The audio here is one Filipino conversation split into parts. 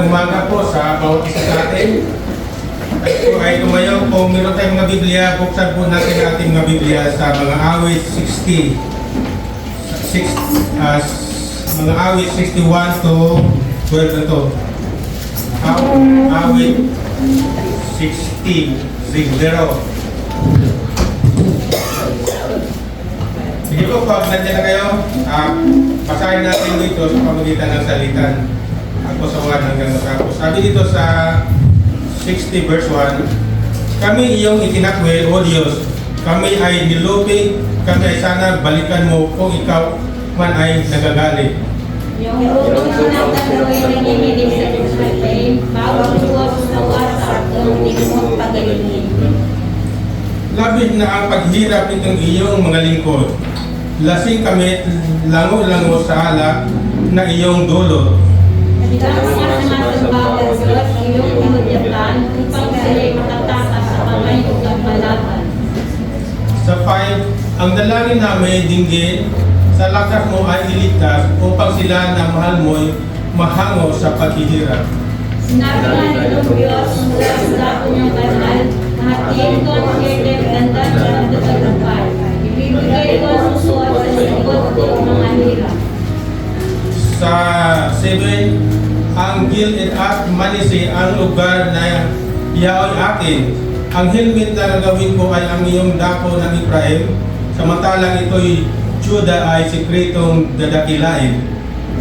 Magandang umaga po sa bawat isa sa atin. At po ay tumayo, kung meron tayong mga Biblia, buksan po natin ang ating mga Biblia sa mga awit 60. Mga awit 61 to 12 na to. Awit 60. Sige po, pag nandiyan na kayo, pasahin natin dito sa pamagitan ng salitan. Ako sa 1 hanggang matapos. Sabi dito sa 60 verse 1, kami iyong itinakwe, O Diyos, kami ay nilupig, kami ay sana balikan mo kung ikaw man ay nagagalit. Yung utong ng tanawin na ninilig sa Jerusalem, bawang luwas na wasak ang tingmong pagalingin. Labis na ang paghirap nitong iyong mga lingkod. Lasing kami, lango-lango sa alak na iyong dulot. Dahil mga sumasabawan sa iyong inudyatan, upang sila'y matatakas sa kamay o kampalaban. Sa 5, ang dalangin namin dinggin, sa lakas mo ay iligtas upang sila na mahal mo'y mahango sa paghihirap. Sinabi nga nitong Diyos mula sa dako niyang banal, na hatiin ko ang kailan ganda ng tatalupay. Ibibigay ko ang susuot sa likod ko ang mga hirap. Sa 7, ang Gilead at Manise ang lugar na iyaoy akin. Ang helmet na gagawin ko ay ang iyong dako ng Ephraim, samantalang ito'y Juda ay sikretong dadakilain.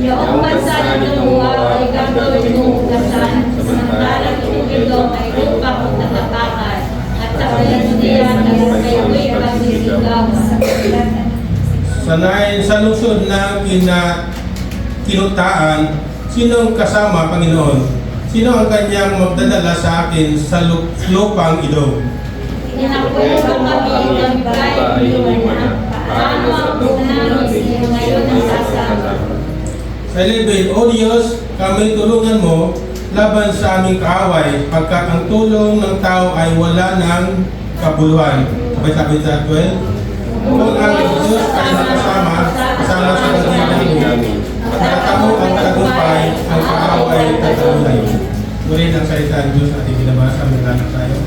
Yung bansa ng luwa ay gagawin mong ugasan, samantalang itong ilong ay lupa kong natapakan, at sa kalandian ay kayo'y pagsisigawan. Sa 9, sa lungsod ng kinutaan, sinong kasama, Panginoon? Sino ang kanyang magdadala sa akin sa lupang ilo? Inapulo kami ng bahay ni Mana. Paano ang namin siya ngayon ang sasama? Sa 11, O Diyos, kami tulungan mo laban sa aming kaaway, pagkat ang tulong ng tao ay wala ng kabuluhan. Sabay-sabay sa 12. Kung ang Diyos ay nakasama, kasama sa kanyang namin. Pagkatamo ang tagumpay, ang kaaway ay tatalunay. Turin ang salita ng Diyos at ibinabasa, maglanak tayo.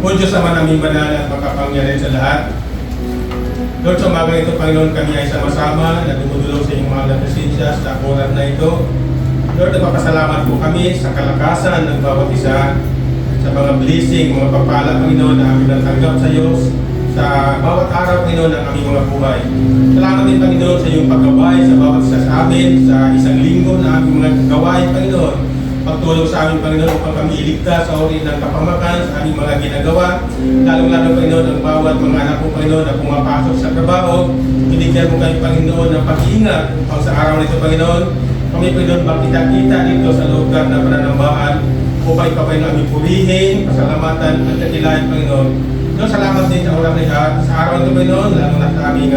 O Diyos naman aming banal at makapangyarihan sa lahat. Lord, sa umaga ito, Panginoon, kami ay sama-sama na dumudulong sa inyong mga presensya sa oras na ito. Lord, nagpapasalamat po kami sa kalakasan ng bawat isa, sa mga blessing, mga papala, Panginoon, na aming natanggap sa iyo sa bawat araw, Panginoon, ng aming mga buhay. Salamat din, Panginoon, sa iyong paggabay sa bawat isa sa amin, sa isang linggo na aming mga gawain, Panginoon. Pagtulong sa amin, Panginoon, upang kami iligtas sa uri ng kapamakan sa aming mga ginagawa. Lalong-lalo, Panginoon, ang bawat mga anak mo, Panginoon, na pumapasok sa trabaho. Binigyan mo kayo, Panginoon, ng pag-iingat upang sa araw nito, Panginoon. Kami, Panginoon, makita-kita dito sa lugar na pananambahan upang ikaw kayo namin purihin, pasalamatan at katilayan, Panginoon. Lord, salamat din sa oras na sa araw nito, Panginoon, lalo na sa aming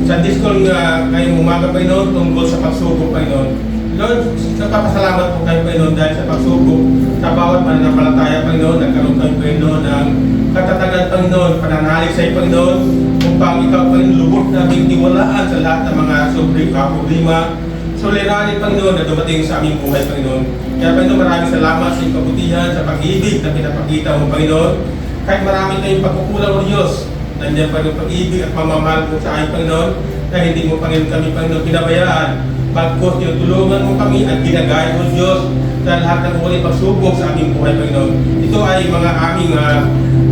Sunday school ngayong umaga, Panginoon, tungkol sa pagsubok, Panginoon. Lord, nagpapasalamat po kayo, Panginoon, dahil sa pagsubok sa bawat mananampalataya, Panginoon, nagkaroon kayo, Panginoon, ng katatagan, Panginoon, pananalig sa iyo, Panginoon, upang ikaw, Panginoon, lubos naming tiwalaan sa lahat ng mga problema, suliranin, Panginoon, na dumating sa aming buhay, Panginoon. Kaya, Panginoon, maraming salamat sa iyong kabutihan, sa pag-ibig na pinapakita mo, Panginoon. Kahit marami kayong pagkukulang, O Diyos, nandiyan pa yung pag-ibig at pamamahal po sa aking, Panginoon, na hindi mo, Panginoon, kami, Panginoon, pinabayaan. Pagkos tinutulungan mo kami at ginagaya mo, Diyos, sa lahat ng uri pagsubok sa aming buhay, Panginoon. Ito ay mga aming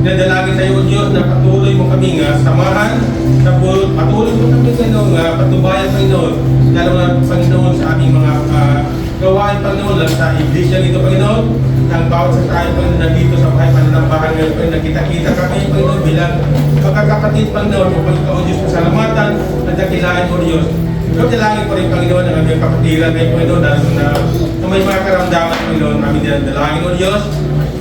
nadalangin sa iyo, Diyos, na patuloy mo kami samahan, patuloy mo kami, Panginoon, patubayan, Panginoon, lalo na, Panginoon, sa aming mga gawain, Panginoon, lang sa iglesia nito, Panginoon, ng bawat sa tayo, Panginoon, nandito sa bahay pananambahan ngayon, Panginoon, nagkita-kita kami, Panginoon, bilang magkakapatid, Panginoon, upang ikaw, Diyos, pasalamatan at dakilain mo, Diyos. Lord, dalangin ko rin, Panginoon, ang aming kapatiran ngayon, Panginoon, dahil na may mga karamdaman, Panginoon, aming dalangin, O Diyos,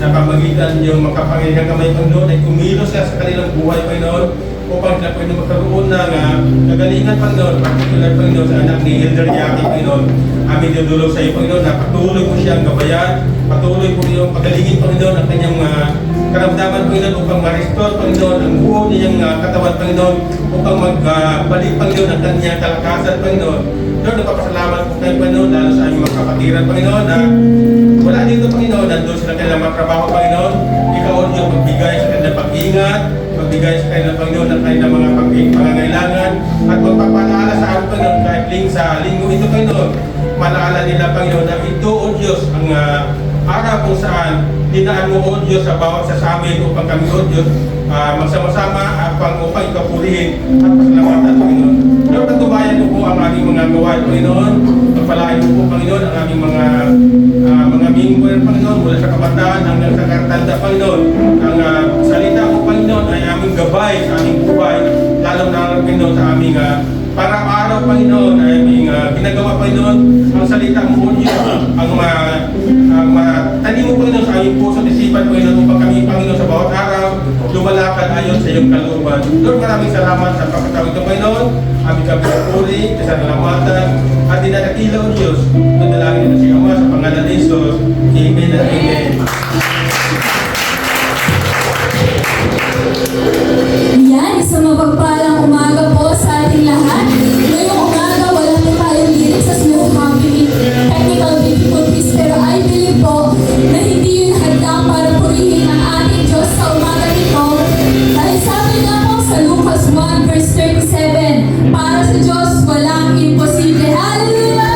na pamagitan yung makapangyarihan kamay, Panginoon, ay kumilos sa kanilang buhay, Panginoon, upang sila, Panginoon, magkaroon ng kagalingan, Panginoon, particular, Panginoon, sa anak ni Elder Jackie, Panginoon. Aming dinudulog sa iyo, Panginoon, na patuloy mo siyang gabayan, patuloy po yung pagalingin, Panginoon, ang kanyang karamdaman, Panginoon, upang ma-restore, Panginoon, ang buo niyang katawan, Panginoon, upang magbalik, Panginoon, ang kanyang kalakasan, Panginoon. Lord, nagpapasalamat po kayo, Panginoon, lalo sa aming mga kapatiran, Panginoon, na wala dito, Panginoon, nandun sila kanilang mga trabaho, Panginoon. Ikaw, O Diyos, magbigay sa kanilang pag-ingat, magbigay sa kanilang, Panginoon, ng kanilang mga pangangailangan, at magpapalaala sa amin, Panginoon, kahit sa linggo ito, Panginoon, malaala nila, Panginoon, na ito, O Diyos, ang araw kung saan dinaan mo, O Diyos, sa bawat sa amin upang kami, O Diyos, magsama-sama upang ikaw purihin at pasalamatan, Panginoon. Lord, patubayan mo po ang aming mga gawain, Panginoon. Pagpalain mo po, Panginoon, ang aming mga member, Panginoon, mula sa kabataan hanggang sa kartanda, Panginoon. Ang salita mo, Panginoon, ay aming gabay sa aming buhay, lalo na, Panginoon, sa aming para-araw, Panginoon, ay aming ginagawa, Panginoon. Ang salita mo, Diyos, ang tanim mo, Panginoon, sa aming puso at isipan, Panginoon, upang kami, Panginoon, sa bawat araw, lumalakad ayon sa iyong kalooban. Lord, maraming salamat sa pagkatawid ng Panginoon. Aming kapitapuri, kasalamatan, at dinadakila, O Diyos. Nadalangin na si Ama sa pangalan ni Jesus. Amen and amen. Yan, isang mapagpalang umaga po sa ating lahat. Ngayong umaga, wala po tayong lyrics sa slow comedy, technical difficulties, pero I believe po na hindi yun hadlang para purihin ang ating Diyos sa umaga nito. Dahil sabi nga po sa Lucas 1 verse 37, para sa Diyos walang imposible. Hallelujah!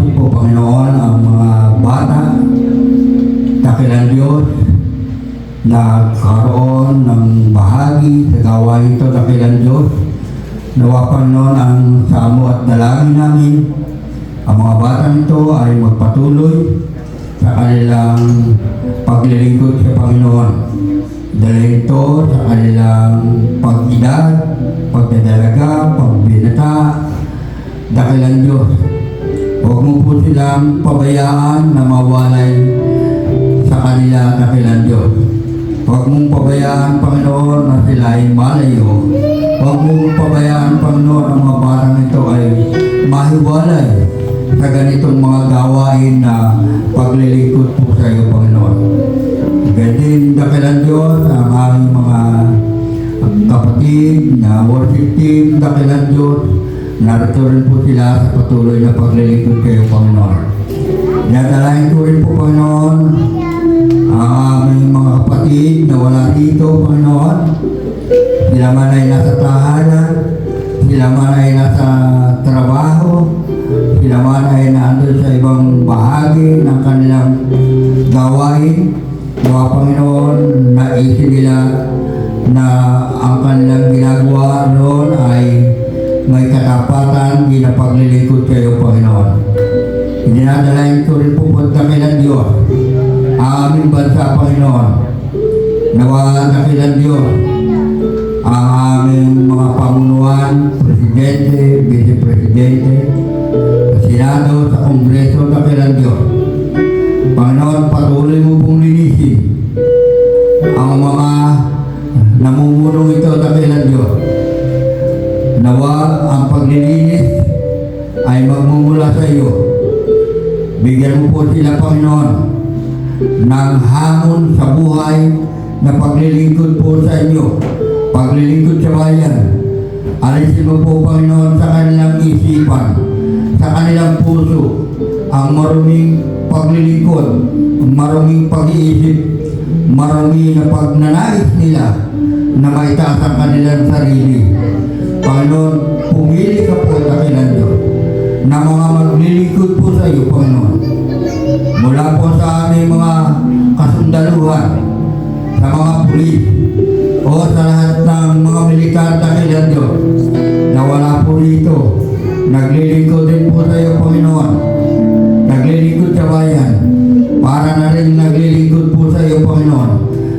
Binabati po, Panginoon, ang mga bata, dakilang Diyos, nagkaroon ng bahagi sa gawain ito, dakilang Diyos. Nawa, Panginoon, ang samo at dalangin namin. Ang mga bata nito ay magpatuloy sa kanilang paglilingkod sa Panginoon. Dalhin ito sa kanilang pag-edad, pagdadalaga, pagbinata, dakilang Diyos. Huwag mo po silang pabayaan na mawalay sa kanila, dakilang Diyos. Huwag mong pabayaan, Panginoon, na sila ay malayo. Huwag mong pabayaan, Panginoon, ang mga batang ito ay mahiwalay sa ganitong mga gawain na paglilingkod po sa iyo, Panginoon. Ganyan, dakilang Diyos, ang aming mga kapatid na worship team, dakilang Diyos, narito rin po sila sa patuloy na paglilingkod kayo, Panginoon. Dinadalahin ko rin po, Panginoon, ang aming mga kapatid na wala rito, Panginoon. Sila man ay nasa tahanan, sila man ay nasa trabaho, sila man ay nandun sa ibang bahagi ng kanilang gawain. Mga Panginoon, naisip nila na ang kanilang ginagawa noon ay may katapatan, ginapaglilingkod kayo, Panginoon. Dinadalahin ko rin po dakilang Diyos ang aming bansa, Panginoon. Nawa, dakilang Diyos ang aming mga pamunuan, presidente, vice-presidente, sa Senado, sa Kongreso, dakilang Diyos. Panginoon, patuloy mo pong linisin ang mga namumulong ito, dakilang Diyos. Nawa, ang paglilinis ay magmumula sa iyo. Bigyan mo po sila, Panginoon, ng hamon sa buhay na paglilingkod po sa inyo, paglilingkod sa bayan. Alisin mo po, Panginoon, sa kanilang isipan, sa kanilang puso, ang maruming paglilingkod, maruming pag-iisip, marumi na pagnanais nila na maitaas ang kanilang sarili. Panginoon, pumili ka po, dakilang Diyos, na mga maglilingkod po sa iyo, Panginoon. Mula po sa aming mga kasundaluhan, sa mga pulis, o sa lahat ng mga militar, dakilang Diyos, na wala po rito, naglilingkod din po sa iyo, Panginoon. Naglilingkod sa bayan, para na rin naglilingkod po sa iyo, Panginoon,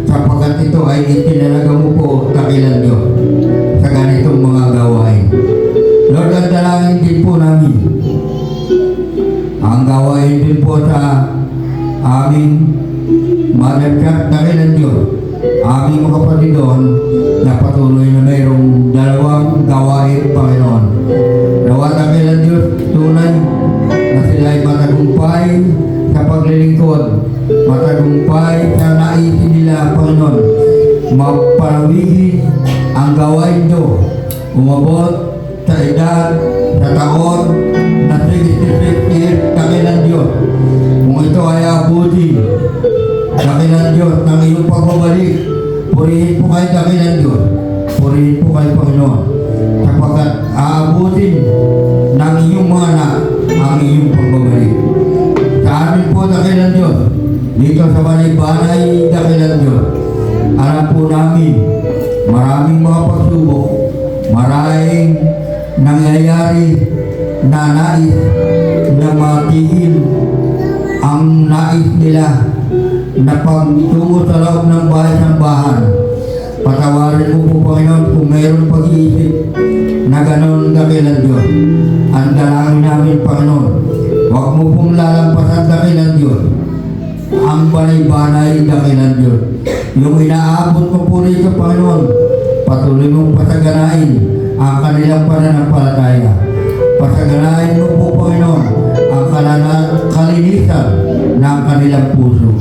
sapagkat ito ay itinalaga mo po, dakilang Diyos, sa ganitong mga gawain. Lord, ang dalangin din po namin, ang gawain din po sa aming Mother Church, dakilang Diyos, aming mga kapatid doon na patuloy na mayroong dalawang gawain, Panginoon. Nawa, dakilang Diyos, tunay na sila ay matagumpay sa paglilingkod, matagumpay sa naisin nila, Panginoon. Mapalawigin ang gawain ito, umabot sa edad, sa taon, na 66 years, dakilang Diyos. Kung ito ay abutin, dakilang Diyos, ng iyong pagbabalik, purihin po kayo, dakilang Diyos. Purihin po kayo, Panginoon. Sapagkat aabutin ng iyong mga anak ang iyong pagbabalik. Sa amin po, dakilang Diyos, dito sa Banay-Banay, dakilang Diyos, alam po namin, maraming mga pagsubok, maraming nangyayari na nais na matigil ang nais nila na pagtungo sa loob ng bahay-sambahan. Patawarin mo po, Panginoon, kung mayroong pag-iisip na gano'n, dakilang Diyos. Ang dalangin namin, Panginoon, huwag mo pong lalampasan, dakilang Diyos, ang Banay-Banay, dakilang Diyos. Yung inaabot mo po rito, Panginoon, patuloy mong pasaganain ang kanilang pananampalataya. Pasaganain mo po, Panginoon, ang kalinisan ng kanilang puso.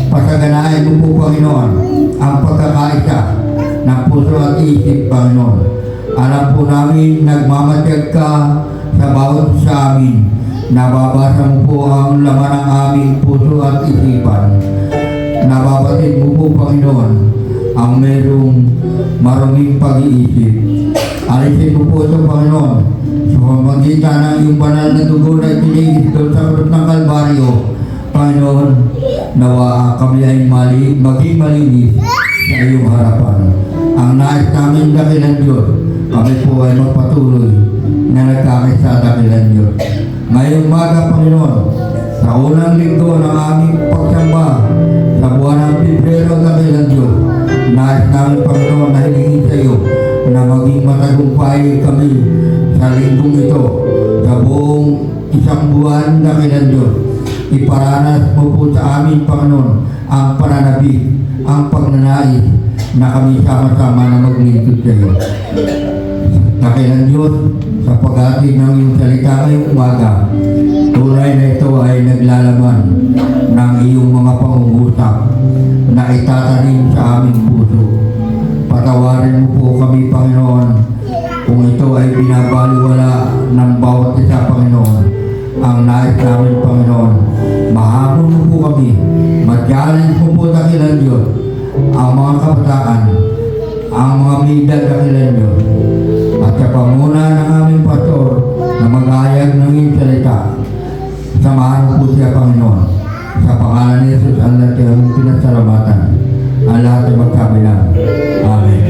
Pasaganain mo po, Panginoon, ang pagkakaisa ng puso at isip, Panginoon. Alam po namin, nagmamatyag ka sa bawat sa amin. Nababasa mo po ang laman ng aming puso at isipan. Nababatid mo po, Panginoon, ang merong maruming pag-iisip. Alisin mo po ito, Panginoon, sa pamagitan ng iyong banal na dugo na itinigis doon sa krus ng Kalbaryo, Panginoon, nawa kami ay maging malinis sa iyong harapan. Ang nais namin dakilan Diyos, kami po ay magpatuloy na nagkakisa dakilan Diyos. Ngayong umaga, Panginoon, sa unang linggo ng aming pagsamba sa buwan ng Pebrero dakilan Diyos, nais namin, Panginoon, na hilingin sa iyo na maging matagumpay kami sa linggong ito sa buong isang buwan dakilan Diyos. Iparanas mo po sa amin, Panginoon, ang pananabik, ang pagnanais na kami sama-sama na maglingkod sa iyo. Dakilan Diyos, sa pag-atin ng iyong salita ngayong umaga, tunay na ito ay naglalaman ng iyong mga pangungusap na itatanim sa aming puso. Patawarin mo po kami, Panginoon, kung ito ay binabaliwala ng bawat isa, Panginoon. Ang nais namin, Panginoon, mahabol mo po kami, ma-challenge mo po dakilan Diyos, ang mga kabataan, ang mga middle dakilan Diyos, at sa pamuna ng aming pastor na mag-ayag ng iyong salita. Samahan mo po siya, Panginoon. Sa pangalan ni Jesus, ang lahat ay aming pinasalamatan. Ang lahat ay magsabi lang. Amen.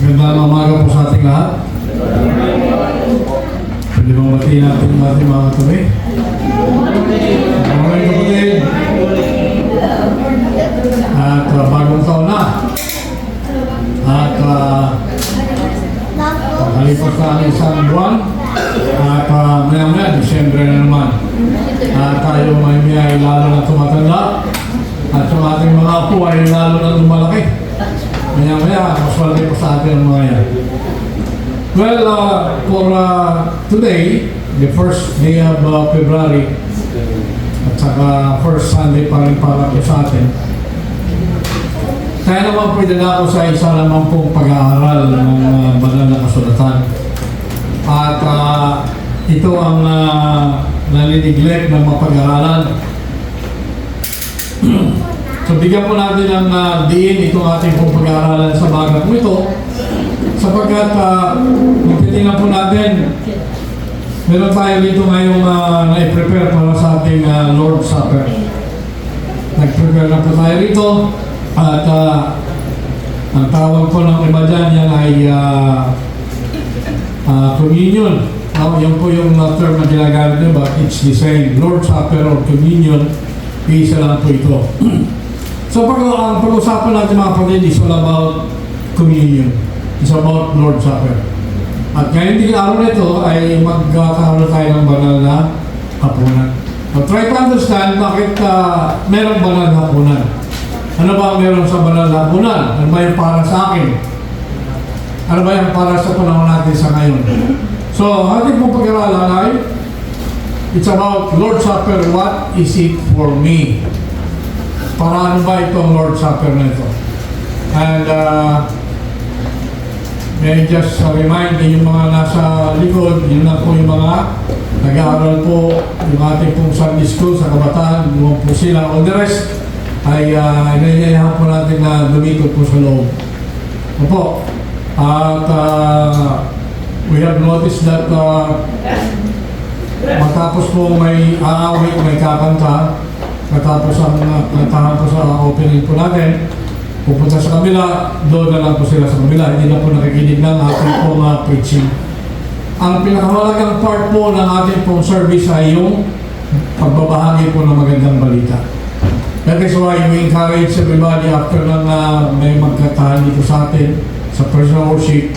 Magandang umaga po sa ating lahat. Pwede bang batiin natin yung ating mga katuloy? Morning kapatid. At bagong taon na. At nakalipas na ang isang buwan. At maya-maya, Disyembre na naman. At tayo may lalo na tumatanda. At yung ating mga apo ay lalo na lumalaki. Maya-maya, mas malaki pa sa atin ang mga yan. Well, for today, the first day of February, at saka first Sunday pa rin para po sa atin, kaya naman pwede na ako sa isa naman pong pag-aaral ng banal na kasulatan. At ito ang naliniglek ng mga pag-aaralan. So bigyan po natin ng diin itong ating pong pag-aaralan sa bagat po ito, sapagkat titingnan po natin, meron tayo dito ngayong na-prepare para sa ating Lord's Supper. Nag-prepare na po tayo rito at ang tawag po ng iba dyan yan ay communion. Yan po yung term na ginagamit nyo, but it's the same. Lord's Supper or communion, isa lang po ito. So ang pag-usapan natin mga kapatid is all about communion. It's about Lord's Supper. At ngayon din araw na ito ay magkakaroon tayo ng banal na hapunan. Now try to understand bakit meron banal na hapunan. Ano ba ang meron sa banal na hapunan? Ano ba yung para sa akin? Ano ba yung para sa panahon natin sa ngayon? So ating pong pag-aralan ay it's about Lord's Supper. What is it for me? Para ano ba itong Lord's Supper na ito? And may I just remind yung mga nasa likod, yun na po yung mga nag-aaral po yung ating pong Sunday School sa kabataan, yung po sila. All the rest ay inayayahan po natin na lumikot po sa loob. Opo. At we have noticed that Matapos po may aawit, may kakanta, matapos ang kantahan po sa opening po natin, pupunta sa kabila, doon na lang po sila sa kabila, hindi na po nakikinig ng ating pong preaching. Ang pinakamalagang part po ng ating pong service ay yung pagbabahagi po ng magandang balita. That is why we encourage everybody after lang may magkatahan dito sa atin sa personal worship.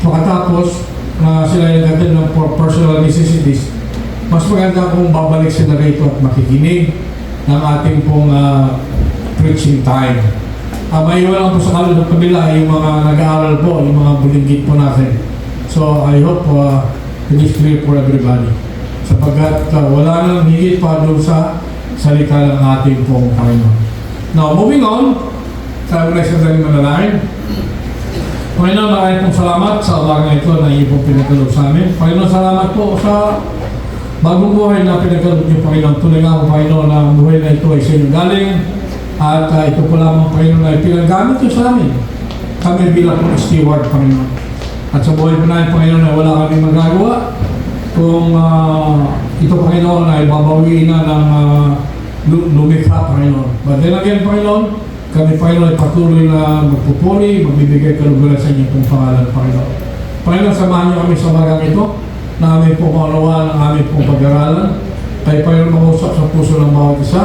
Pagkatapos na sila yung natin ng personal necessities, mas maganda kung babalik sila rito at makikinig ng ating pong preaching time. Maiwan lang po sa kabila yung mga nag-aaral po, yung mga bulinggit po natin. So I hope it is clear for everybody. Sapagkat wala nang higit pa doon sa salita ng ating pong Panginoon. Now, moving on, tayo na isang daling manalangin. Panginoon, maraming pong salamat sa umaga ito na iyo pong pinagkaloob sa amin. Panginoon, salamat po sa bagong buhay na pinagkaloob niyo, Panginoon. Tuloy nga po, Panginoon, na ang buhay na ito ay sa inyo galing. At ito po lamang, Panginoon, na pinaggamit niyo sa amin. Kami bilang po steward, Panginoon. At sa buhay po namin, Panginoon, na wala kami magagawa. Kung ito, Panginoon, ay babawiin na ng lumikha, Panginoon. But then again, Panginoon, kami, Panginoon, ay patuloy na magpupuri, magbibigay kaluguran sa inyong pong pangalan, Panginoon. Panginoon, samahan niyo kami sa magang ito, na aming pong maunawaan ang aming pong pag-aralan. Tayo, Panginoon, mag-usap sa puso ng bawat isa.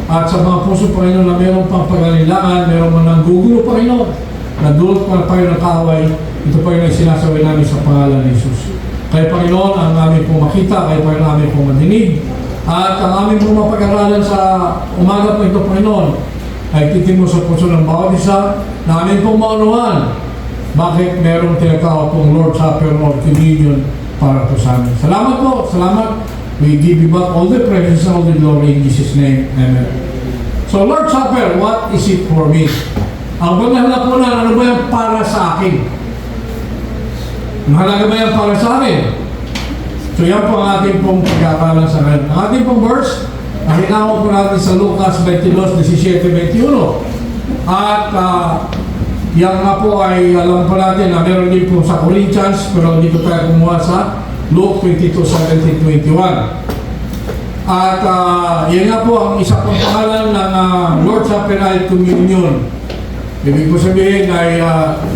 At sa mga puso, Panginoon, na mayroong pang pag-alilangan, mayroong man ng gugulo, Panginoon, na dulot pa na tayo ng kaaway, ito pa yung sinasabi namin sa pangalan ni Jesus. Kaya Panginoon, ang aming pong makita, kaya Panginoon, ang aming pong madinig, at ang aming pong mapag-aralan sa umaga po ito, Panginoon, ay titin mo sa puso ng bawat isa, na aming pong maunawaan, bakit merong tinatawag pong Lord's Supper or Communion para po sa amin. Salamat po, salamat. We give you back all the praise and all the glory in Jesus' name. Amen. So Lord's Supper, what is it for me? Ang paglahala po na, ano ba yan para sa akin? Mahalaga ba yan para sa akin? So yan po ang ating pong pagkakalan sa akin. Ang ating pong verse, ang hinawa po natin sa Lucas 22:17-21. At yan nga po ay alam po natin na meron din po sa Corinthians, pero dito tayo kumuha sa Luke 22:17-21. At yan nga po ang isa pong pangalan ng Lord's Supper ay Communion. Ibig po sabihin ay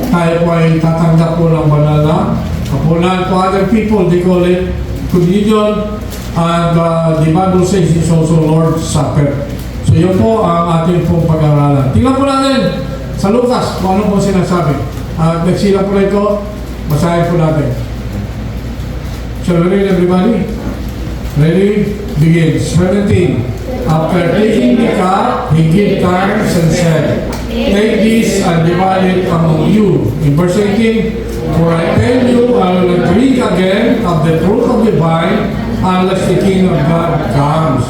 tayo po ay tatanggap po ng banal na kapunan. To other people, they call it Communion. And the Bible says it's also Lord's Supper. So yun po ang ating pong pag-aralan. Tingnan po natin sa Lucas kung ano po sinasabi. Nagsila po na ito, basahin po natin. Shall we read, everybody? Ready? Begin. 17. After taking the cup, he gave thanks and said, "Take this and divide it among you." In verse 18, "For I tell you, I will not drink again of the fruit of the vine unless the kingdom of God comes."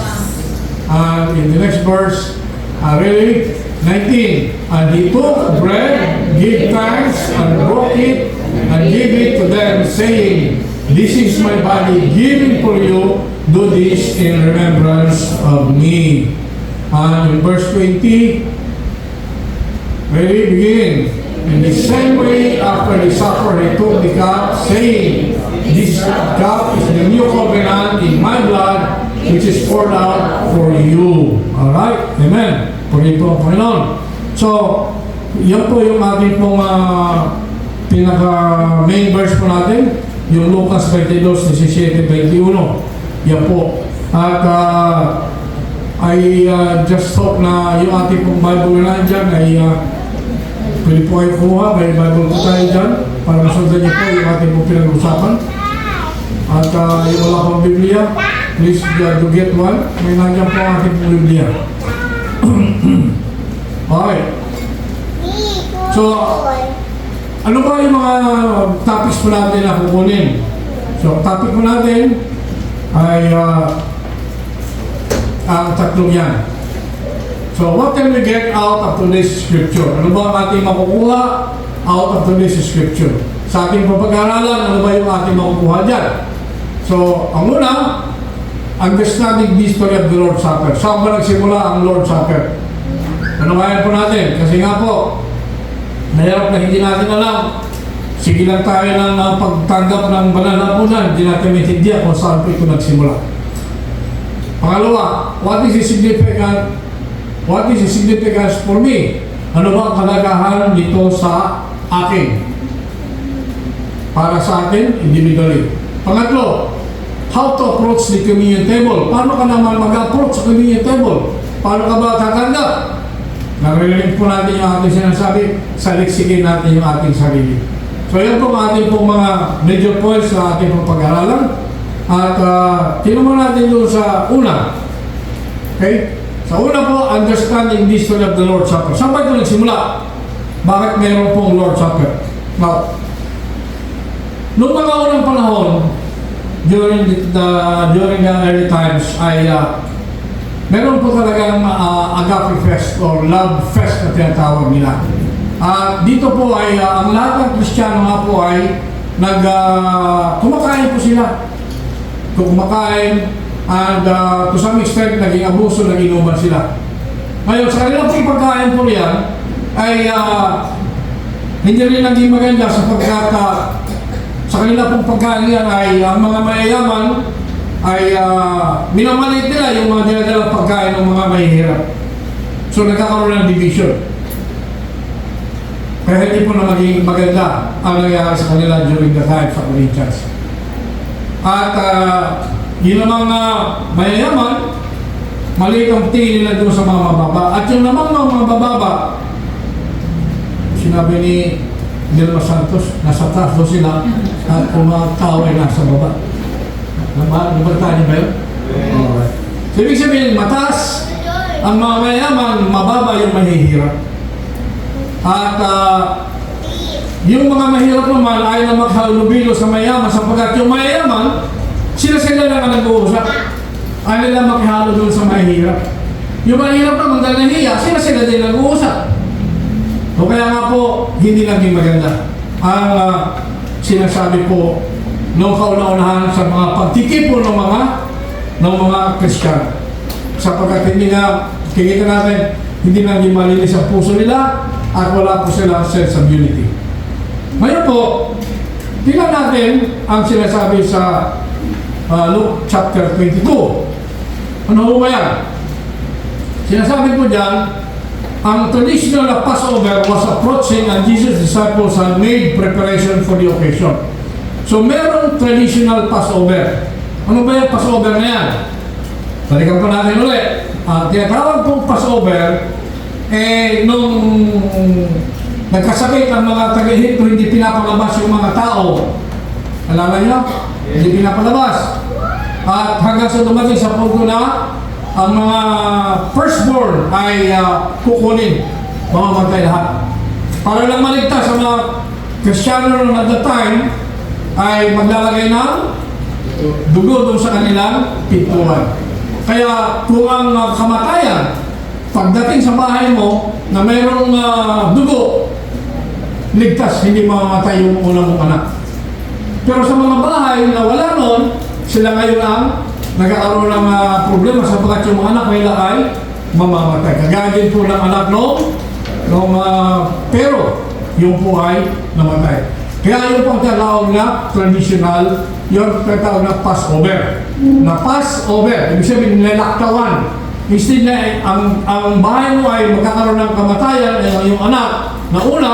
And in the next verse, ready? 19. "And he took bread, gave thanks, and broke it, and gave it to them, saying, This is my body given for you. Do this in remembrance of me." And in verse 20, ready, begin. "In the same way, after the supper, he took the cup, saying, This cup is the new covenant in my blood, which is poured out for you." Alright? Amen. Puri po ang Panginoon. So, yan po yung ating pong pinaka-main verse po natin. Yung Lucas 22:17-21. Yan po. At I just hope na yung ating pong Bible na dyan ay pwede po kayo kumuha. May Bible po tayo dyan para masundan niyo po yung ating pong pinag-usapan. At yung wala pong Biblia, please to get one. May nandiyan po ang ating pong Biblia. Okay. So, ano ba yung mga topics po natin na kukunin? So, topic po natin ay ang tatlong yan. So, what can we get out of today's scripture? Ano ba ang ating makukuha out of today's scripture? Sa ating pag-aaralan, ano ba yung ating makukuha dyan? So, ang una, understanding the history of the Lord's Supper. Saan ba nagsimula ang Lord's Supper? Ano kaya po natin? Kasi nga po, mahirap na hindi natin alam sige lang tayo ng pagtanggap ng banal na punan, hindi natin maintindihan kung saan po ito nagsimula. Pangalawa, what is the significance for me? Ano ba ang kalagahan nito sa akin? Para sa akin, individually. Pangatlo, how to approach the communion table. Paano ka naman mag-approach sa communion table? Paano ka ba tatanggap? Naririnig po natin yung ating sinasabi, saliksikin natin yung ating sarili. So yan po ang ating pong mga major points sa ating pong pag-aralan. At tinumon natin doon sa una. Okay? Sa una po, understanding the history of the Lord's Supper. Saan ba ito nagsimula? Bakit mayroon pong Lord's Supper? Now, noong mga unang panahon, during the early times, ay meron po talagang agape fest or love fest na tinatawag nila. Dito po ay ang lahat ng Kristiyano nga po ay kumakain po sila. Kumakain and to some extent naging abuso, naging inuman sila. Ngayon, sa kanilang pong pagkain po yan ay hindi rin naging maganda sapagkat sa kanila pong pagkain yan ay ang mga mayayaman ay minamalit nila yung mga dinadalang pagkain ng mga mahihirap. So nagkakaroon ng division. Kaya hindi po na maging maganda ang nangyari sa kanila during the time sa Corinthians. At yun namang mayayaman, maliit ang tingin nila doon sa mga mababa. At yung namang mga mababa, sinabi ni Dilma Santos, nasa taas doon sila at kung mga tao ay nasa baba. Nabaltaan niyo ba yun? Alright. So, ibig sabihin, mataas ang mga mayayaman, mababa yung mahihirap. At yung mga mahirap naman ay na maghalubilo sa mayayaman sapagkat yung mayayaman, sila lang ang nag-uusap. Ay nila maghalo doon sa mahirap. Yung mahirap naman dahil nahiya, sila din nag-uusap. O kaya nga po, hindi naging maganda. Ang sinasabi po noong kauna-unahan sa mga pagtitipon ng mga Kristiyano. Sapagkat hindi nga, kikita natin, hindi naging malinis ang puso nila at wala po sila sense of unity. Ngayon po, tingnan natin ang sinasabi sa Luke chapter 22. Ano ho ba yan? Sinasabi po dyan, ang traditional na Passover was approaching and Jesus' disciples had made preparation for the occasion. So merong traditional Passover. Ano ba yung Passover na yan? Balikan po natin ulit. Tinatawag pong Passover, nung nagkasakit ang mga taga-Ehipto, hindi pinapalabas yung mga tao. Alala nyo? Hindi pinapalabas. At hanggang sa dumating sa punto na ang mga firstborn ay kukunin, mamamatay lahat. Para lang maligtas sa mga Kristiyano noon at the time, ay maglalagay ng dugo doon sa kanilang pintuan. Kaya kung ang kamatayan, pagdating sa bahay mo na mayroong dugo, ligtas, hindi mamamatay yung unang mong anak. Pero sa mga bahay na wala noon, sila ngayon ang nagkakaroon ng problema sapagkat yung mga anak nila ay mamamatay. Kagagin po ng anak pero yung po ay namatay. Kaya yung pong tinatawag na traditional, yung tinatawag na Passover. Na Passover, ibig sabihin nilalaktawan. Instead na ang bahay mo ay magkakaroon ng kamatayan, yung anak na una,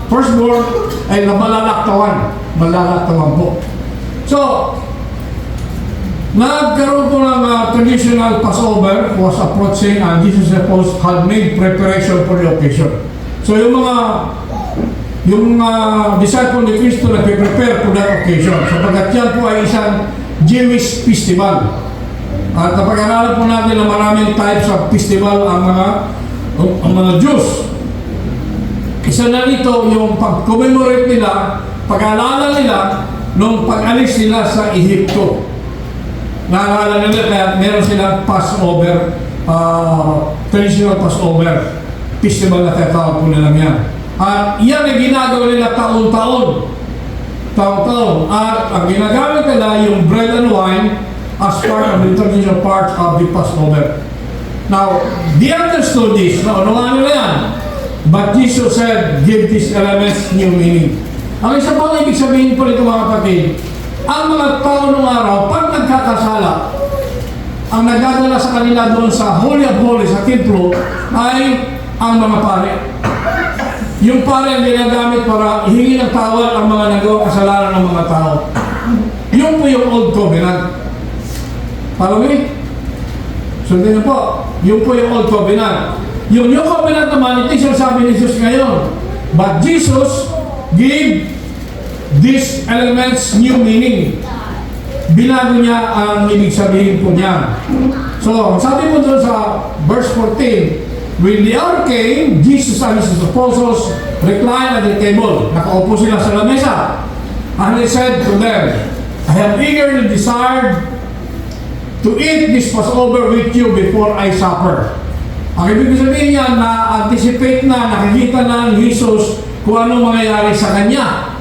firstborn, ay malalaktawan. Malalaktawan po. So, nagkaroon po ng traditional Passover was approaching and Jesus had made preparation for the occasion. So yung disciple ni Cristo nagpe-prepare for that occasion. Sapagkat yan po ay isang Jewish festival. At napag-aralan po natin na maraming types of festival ang mga Jews. Isa na nito yung pag-commemorate nila, pag-alala nila nung pag-alis nila sa Ehipto. Naalala nila kaya meron silang Passover, traditional Passover festival na tinatawag po nila yan. At yan ay ginagawa nila taon-taon. At ang ginagamit nila yung bread and wine as part of the traditional part of the Passover. Now, they understood this. Ano nga nila yan? But Jesus said, give these elements new meaning. Ang isa pang ibig sabihin po nito mga kapatid, ang mga tao nung araw, pag nagkakasala, ang nagdadala sa kanila doon sa Holy of Holies, sa templo, ay ang mga pare. Yung pare ang ginagamit para ihingi ng tawad ang mga nagawang kasalanan ng mga tao. Yun po yung Old Covenant. Follow me? Sundin niyo po. Yun po yung Old Covenant. Yung New Covenant naman, ito yung sinasabi ni Jesus ngayon. But Jesus gave these elements new meaning. Binago niya ang ibig sabihin po niya. So, sabi po doon sa verse 14, when the hour came, Jesus and his apostles reclined at the table. Nakaupo sila sa lamesa. And he said to them, I have eagerly desired to eat this Passover with you before I suffer. Ang ibig sabihin niya, na-anticipate na, nakikita na ni Jesus kung ano mangyayari sa kanya.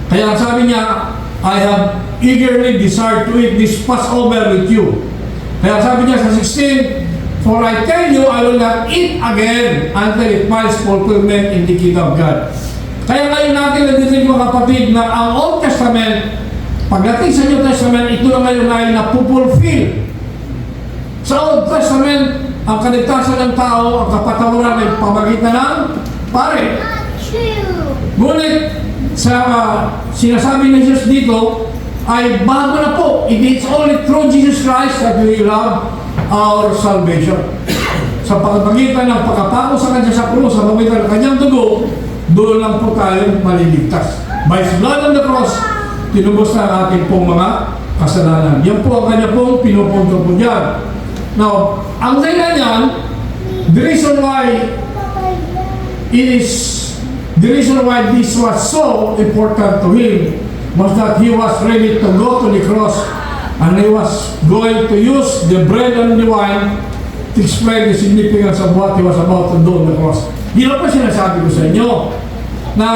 Kaya sabi niya, I have eagerly desired to eat this Passover with you. Kaya sabi niya sa 16, for I tell you, I will not eat again until it finds fulfillment in the kingdom of God. Kaya ngayon natin nandito mga kapatid na ang Old Testament, pagdating sa New Testament, ito na ngayon ay napupulfill. Sa Old Testament, ang kaligtasan ng tao, ang kapatawaran ay pamagitan ng pare. Ngunit sa sinasabi ni Jesus dito, ay bago na po. It is only through Jesus Christ that we will have our salvation. Sa pamagitan ng pagkapako sa kanya sa krus, sa pamagitan ng kanyang dugo, doon lang po tayo maliligtas. By His blood on the cross, tinubos na ang ating pong mga kasalanan. Yan po ang kanya pong pinupunto po dyan. Now, ang dahilan yan, the reason why this was so important to him was that he was ready to go to the cross and he was going to use the bread and the wine to explain the significance of what he was about to do on the cross. Yun lang po sinasabi ko sa inyo na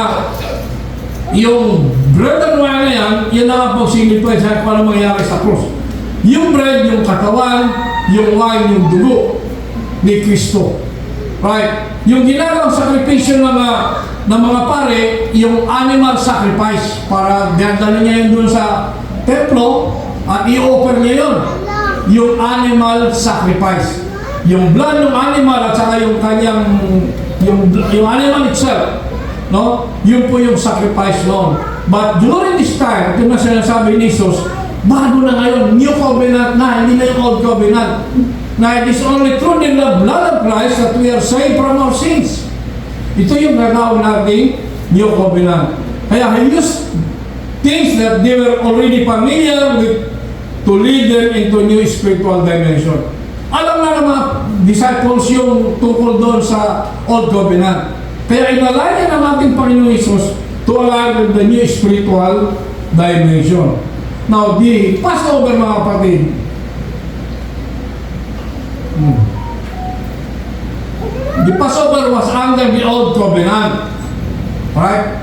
yung bread and wine na yan, yun na nga po signify sa kung ano mangyayari sa cross. Yung bread, yung katawan, yung wine, yung dugo ni Kristo. Right? Yung ginagawang sakripisyo ng mga pare, yung animal sacrifice para dadalhin niya yun doon sa templo at i-offer niya yun. Yung animal sacrifice. Yung blood ng animal at saka yung kanyang yung animal itself, no? Yun po yung sacrifice noon. But during this time, ito na sinasabi ni Jesus, bago na ngayon, New Covenant na, hindi na yung Old Covenant. Na it is only through the blood of Christ that we are saved from our sins. Ito yung gagawin natin New Covenant. Kaya he used things that they were already familiar with to lead them into new spiritual dimension. Alam na ng mga disciples yung tungkol doon sa Old Covenant. Kaya inalay niya ng ating Panginoon Jesus to align with the new spiritual dimension. Now, the Passover mga kapatid, the Passover was under the Old Covenant. Right?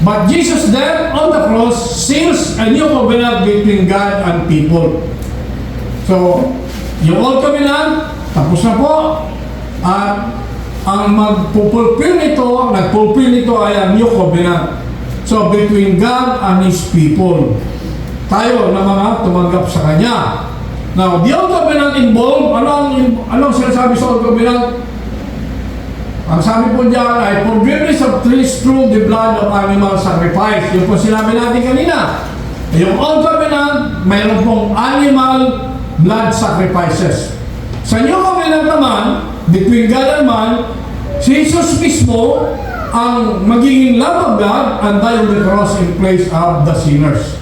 But Jesus then on the cross seals a new covenant between God and people. So, yung Old Covenant, tapos na po. At ang nagpupulfill nito ay ang New Covenant. So, between God and His people. Tayo na mga tumanggap sa Kanya. Now, the Old Covenant involved, anong sinasabi sa Old Covenant? Ang sabi po diyan ay forgiveness of sins through the blood of animal sacrifice. Yun po sinabi natin kanina. Yung Old Covenant, mayroon pong animal blood sacrifices. Sa New Covenant naman, between God and man, si Jesus mismo ang magiging Lamb of God and die on the cross in place of the sinners.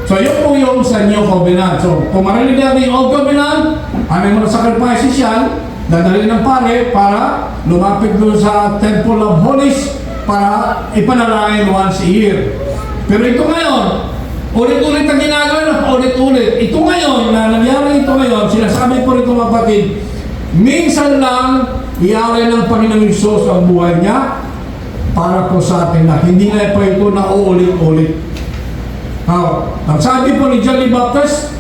So yun po yung sa New Covenant. So kung marinig natin yung Old Covenant, animal sacrifices yan, dadalhin ng pare para lumapit doon sa Temple of Holies para ipanalangin once a year. Pero ito ngayon, ulit-ulit ang ginagawa, ulit-ulit. Ito ngayon, na nangyari ito ngayon, sinasabi po rito mga kapatid, minsan lang iari ng Panginoong Hesus ang buhay niya para po sa atin na hindi na po ito na uulit-ulit. Now, ang sabi po ni John the Baptist,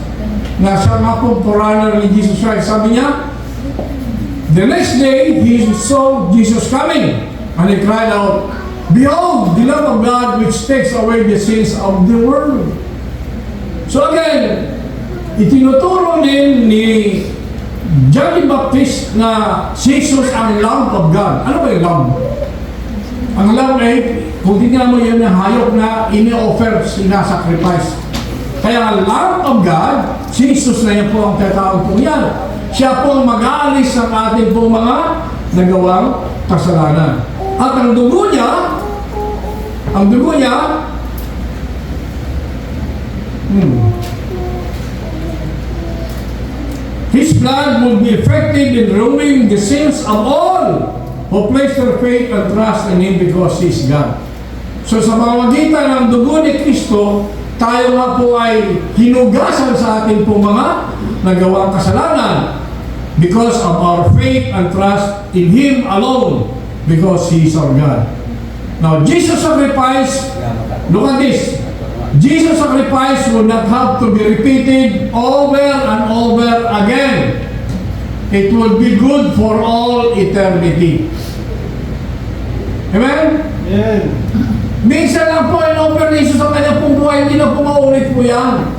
na siya nga po forerunner ni Jesus Christ, sabi niya, the next day, he saw Jesus coming, and he cried out, Behold, the Lamb of God which takes away the sins of the world. So again, itinuturo din ni John the Baptist na si Jesus ang Lamb of God. Ano ba yung Lamb? Ang Lamb ay, kung tingnan mo yun, ang hayop na ini-offer, sinasacrifice. Kaya ang Lamb of God, si Jesus na yan po ang tatawag po yan. Siya po ang mag-aalis ng ating po mga nagawang kasalanan. At ang dugo niya, His blood will be effective in removing the sins of all who place their faith and trust in Him because He is God. So sa pamamagitan ng dugo ni Kristo, tayo nga po ay hinugasan sa ating po mga nagawang kasalanan because of our faith and trust in Him alone because He is our God. Now, Jesus' sacrifice, look at this. Jesus' sacrifice will not have to be repeated over and over again. It will be good for all eternity. Amen? Amen. Minsan lang po in-offer ni Jesus ang kanyang pong buhay, hindi na po maulit po yan.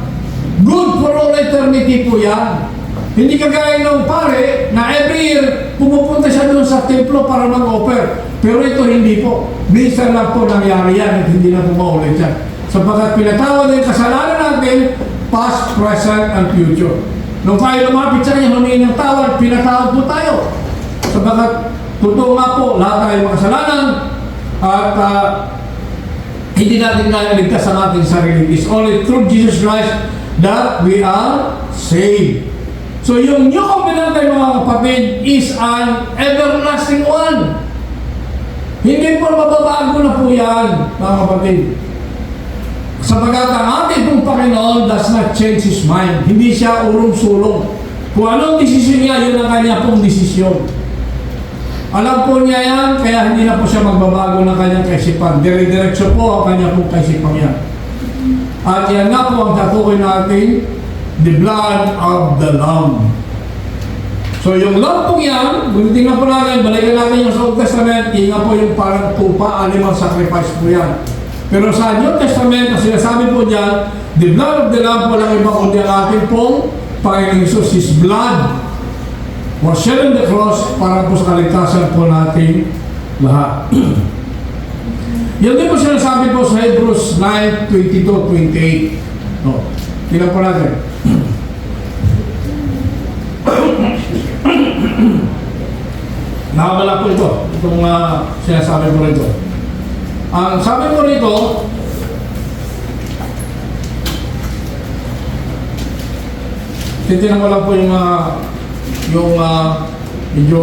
Good for all eternity po yan. Hindi kagaya ng pare na every year pumupunta siya doon sa templo para mag-offer. Pero ito hindi po. Minsan lang po nangyari yan at hindi na po maulit yan. Sapagkat pinatawad yung kasalanan natin, past, present, and future. Nung tayo lumapit sa kanya, humingi ng tawad, pinatawad po tayo. Sapagkat totoo nga po, lahat tayo makasalanan at hindi natin kaya ligtas ang ating sarili. It's only through Jesus Christ that we are saved. So yung new covenant tayo mga kapatid is an everlasting one. Hindi po mababago na po yan, mga kapatid. Sapagkat ang ating pong Panginoon does not change His mind. Hindi siya urong-sulong. Kung anong desisyon niya, yun ang kanya pong desisyon. Alam po niya yan, kaya hindi na po siya magbabago ng kanyang kaisipan. Dire-diretso po ang kanya pong kaisipan yan. At yan nga po ang tatukoy natin, the blood of the Lamb. So yung Lamb po yan, kung tingnan po natin, balikan natin yung sa Old Testament, tingnan po yung parang tupa, animal sacrifice po yan. Pero sa New Testament, ang sinasabi po dyan, the blood of the Lamb po lang iba kundi ang ating pong Panginoong Hesus, His blood was shed on the cross para po sa kaligtasan po natin lahat. Yan din po sinasabi po sa Hebrews 9:22-28. No. Tingnan po natin. Nakabala po ito. Itong sinasabi po rito. Ang sabi po rito, titinan ko lang po yung medyo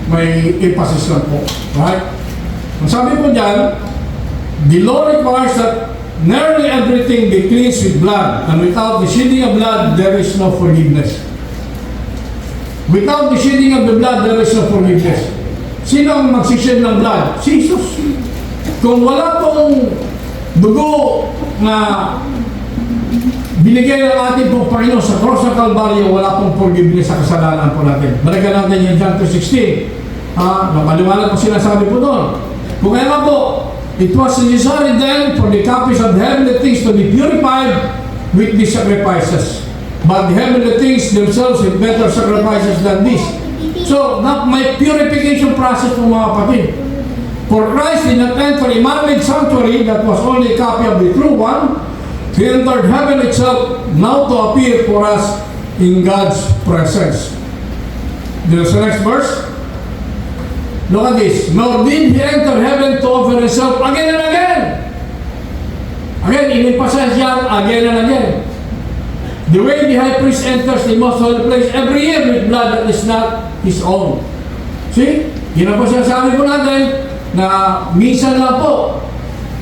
may emphasis lang po. Right? Ang sabi po dyan, the law requires that nearly everything be cleansed with blood, and without the shedding of blood, there is no forgiveness. Without the shedding of the blood, there is no forgiveness. Sino ang magsished ng blood? Si Jesus. Kung wala pong dugo na binigay ng ating pong Panginoon sa cross ng Calvario, wala pong forgiveness sa kasalanan po natin. Balikan natin yung John 2:16. Napaliwanag po sinasabi po doon. Kung kaya nga po, it was necessary then for the copies of the heavenly things to be purified with these sacrifices. But the heavenly things themselves with better sacrifices than this. So, may purification process po mga kapatid. For Christ did not enter a man-made sanctuary that was only a copy of the true one. He entered heaven itself now to appear for us in God's presence. There's the next verse. Look at this. Nor did He enter heaven to offer Himself again and again. Again, in-emphasize yan again and again. The way the high priest enters the most holy place every year with blood that is not his own. See? Yun ang po sinasabi po natin na minsan lang po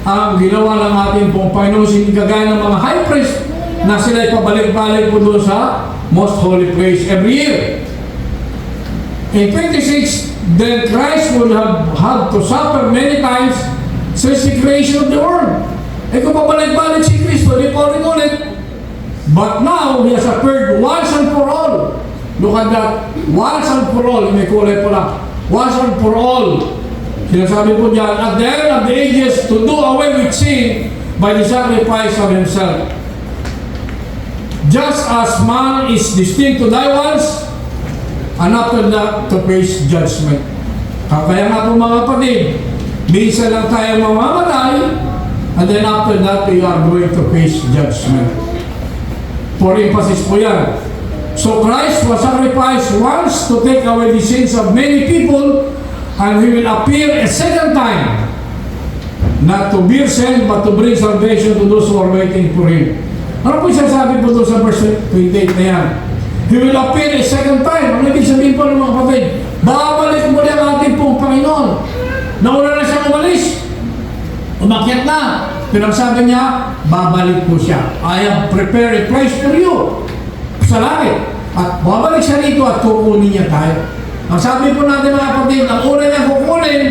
ang ginawa ng ating pong Panginoon, hindi kagaya ng mga high priest na sila'y pabalik-balik po doon sa most holy place every year. In 26, then Christ would have had to suffer many times since the creation of the world. Kung pabalik-balik si Kristo, di po ulit. But now, He has appeared once and for all. Look at that. Once and for all. May kulay po lang. Once and for all. Sinasabi po diyan, at the end of the ages, to do away with sin by the sacrifice of himself. Just as man is destined to die once, and after that, to face judgment. Kaya nga po mga kapatid, minsan lang tayo mamamatay, and then after that, we are going to face judgment. For emphasis po yan. So Christ was sacrificed once to take away the sins of many people, and He will appear a second time, not to bear sin, but to bring salvation to those who are waiting for Him. Ano po sasabi po doon sa verse 28 na yan? He will appear a second time. Ano ibig sabihin po ng mga kapatid? Babalik muli ang ating pong Panginoon. Nauna na siya umalis. Umakyat na. Pero sabi niya, babalik po siya. I have prepared a place for you sa langit. At babalik siya rito at kukunin niya tayo. Ang sabi po natin mga kapatid, ang una niya kukunin,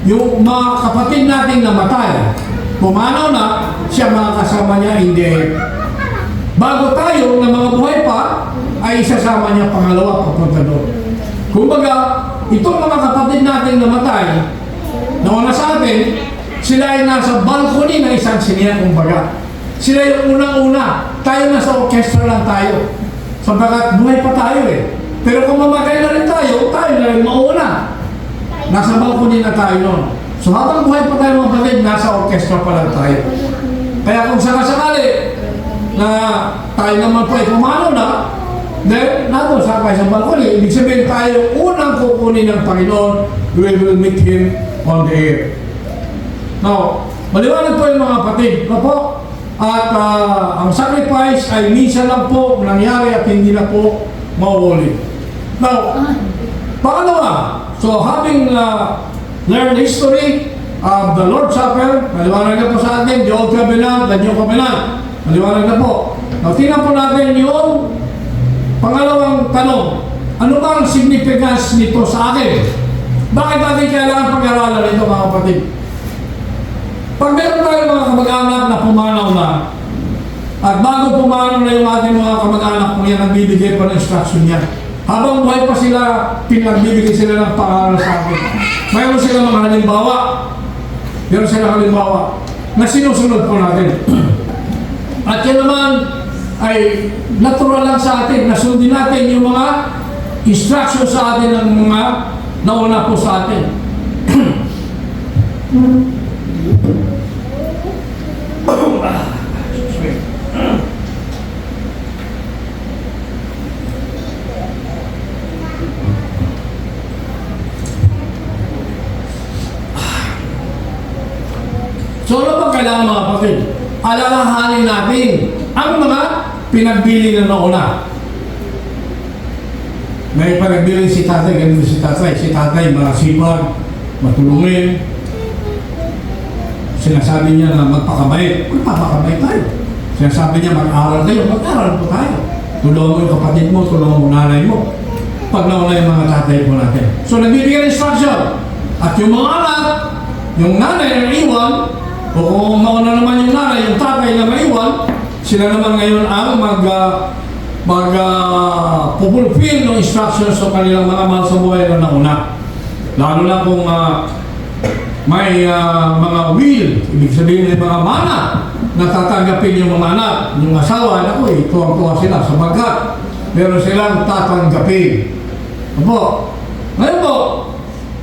yung mga kapatid nating namatay. Pumanaw na, siya mga kasama niya in the air. Bago tayo na mga buhay pa, ay isasama niya pangalawa papunta doon. Kumbaga, itong mga kapatid nating namatay, nauna sa atin, sila ay nasa balcony ng isang siniya, kumbaga. Sila yung unang-una, tayo nasa orchestra lang tayo. Sabagat buhay pa tayo eh. Pero kung mamatay na rin tayo na rin mauna. Nasa balcony na tayo noon. So habang buhay pa tayo mga kapatid, nasa orchestra pa lang tayo. Kaya kung sakasakali na tayo naman po ay pumano na, then nato sakay sa balcony, ibig sabihin tayo unang kukunin ng Panginoon, we will meet Him on the air. Now, maliwanag po yung mga kapatid. Po, at ang sacrifice ay minsan lang po nangyari at hindi na po mauulit. Now, pangalawa, so having learned the history of the Lord's Supper, maliwanag na po sa atin, the Old Covenant, the New Covenant, maliwanag na po. Now, tingnan po natin yung pangalawang tanong. Ano ba ang significance nito sa atin? Bakit natin kailangan pag-aralan ito mga kapatid? Pag meron tayo mga kamag-anak na pumanaw na, at bago pumanaw na yung ating mga kamag-anak kung yan ang bibigay pa ng instruction niya, habang buhay pa sila, pinagbibigay sila ng pangaral sa atin. Mayroon sila mga halimbawa. Mayroon sila halimbawa na sinusunod po natin. At yan naman ay natural lang sa atin na sundin natin yung mga instruction sa atin ng mga nauna po sa atin. So ano ba kailangan mga kapatid? Alalahanin natin ang mga pinagbili na nauna. May pinagbili si tatay, ganun si tatay. Si tatay masipag, matulungin. Sinasabi niya na magpakamait. Magpapakamait tayo. Sinasabi niya mag-aral kayo. Mag-aral po tayo. Tulungan mo yung kapatid mo, tulungan mo nanay mo. Pag nauna yung mga tatay po natin. So nagbibigay instruction. At yung mga anak, yung nanay na iwan, o kung mauna naman yung nanay, yung tatay na maiwan, sila naman ngayon ang pupulfill ng instructions sa kanilang mga mahal sa buhay na nauna. Lalo na kung may mga will, ibig sabihin ng mga mana na tatanggapin yung mga anak, yung asawa, naku eh, tuwang-tuwa sila sapagkat meron silang tatanggapin. Opo, ngayon po,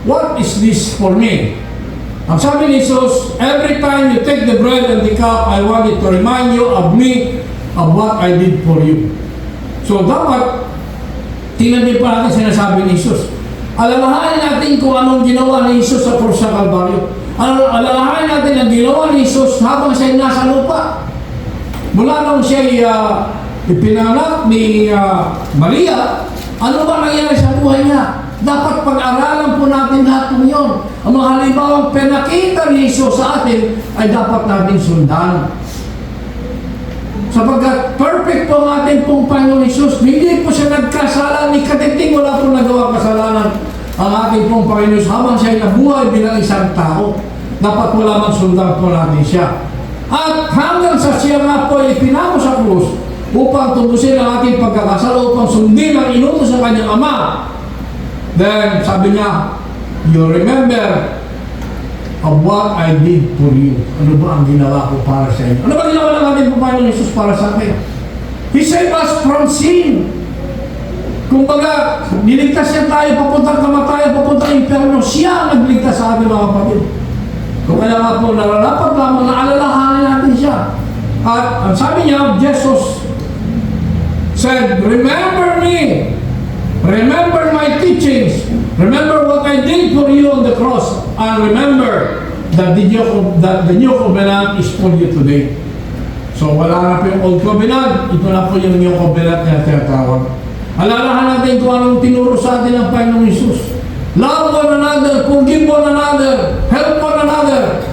what is this for me? Ang sabi ni Jesus, every time you take the bread and the cup, I want it to remind you of me, of what I did for you. So dapat, tingnan din pa natin sinasabi ni Jesus. Alalahanin natin kung anong ginawa ni Jesus sa krus sa Kalbaryo. Alalahanin natin ang ginawa ni Jesus habang siya nasa lupa. Mula nung siya ipinanganak ni Maria, ano ba nangyari sa buhay niya? Dapat pag-aralan po natin lahat ng yun. Ang mga halimbawang pinakita ni Jesus sa atin ay dapat natin sundan. Sapagkat perfect po ang ating pong Panginoon Jesus, hindi po siya nagkasala ni katiting, wala po nagawa kasalanan ang ating pong Panginoon Jesus habang siya nabuhay bilang isang tao. Dapat po lamang sundan po natin siya. At hanggang sa siya nga po ay pinako sa krus upang tubusin ang ating pagkakasala, upang sundin ang inutos sa kanyang ama. Then, sabi niya, you remember of what I did for you. Ano ba ang ginawa ko para sa inyo? Ano ba ginawa ng ating Panginoon Jesus para sa atin? He saved us from sin. Kumbaga, niligtas niya tayo papuntang kamatayan, papuntang impyerno. Siya ang nagligtas sa ating mga kapatid. Kung kaya nga po, nararapat lamang na alalahanin natin siya. At ang sabi niya, Jesus said, remember me. Remember my teachings. Remember what I did for you on the cross. And remember that the new covenant is for you today. So wala na po yung old covenant. Ito na po yung new covenant na tinatawag. Alalahan natin kung anong tinuro sa atin ng Panginoong Jesus. Love one another, forgive one another, help one another.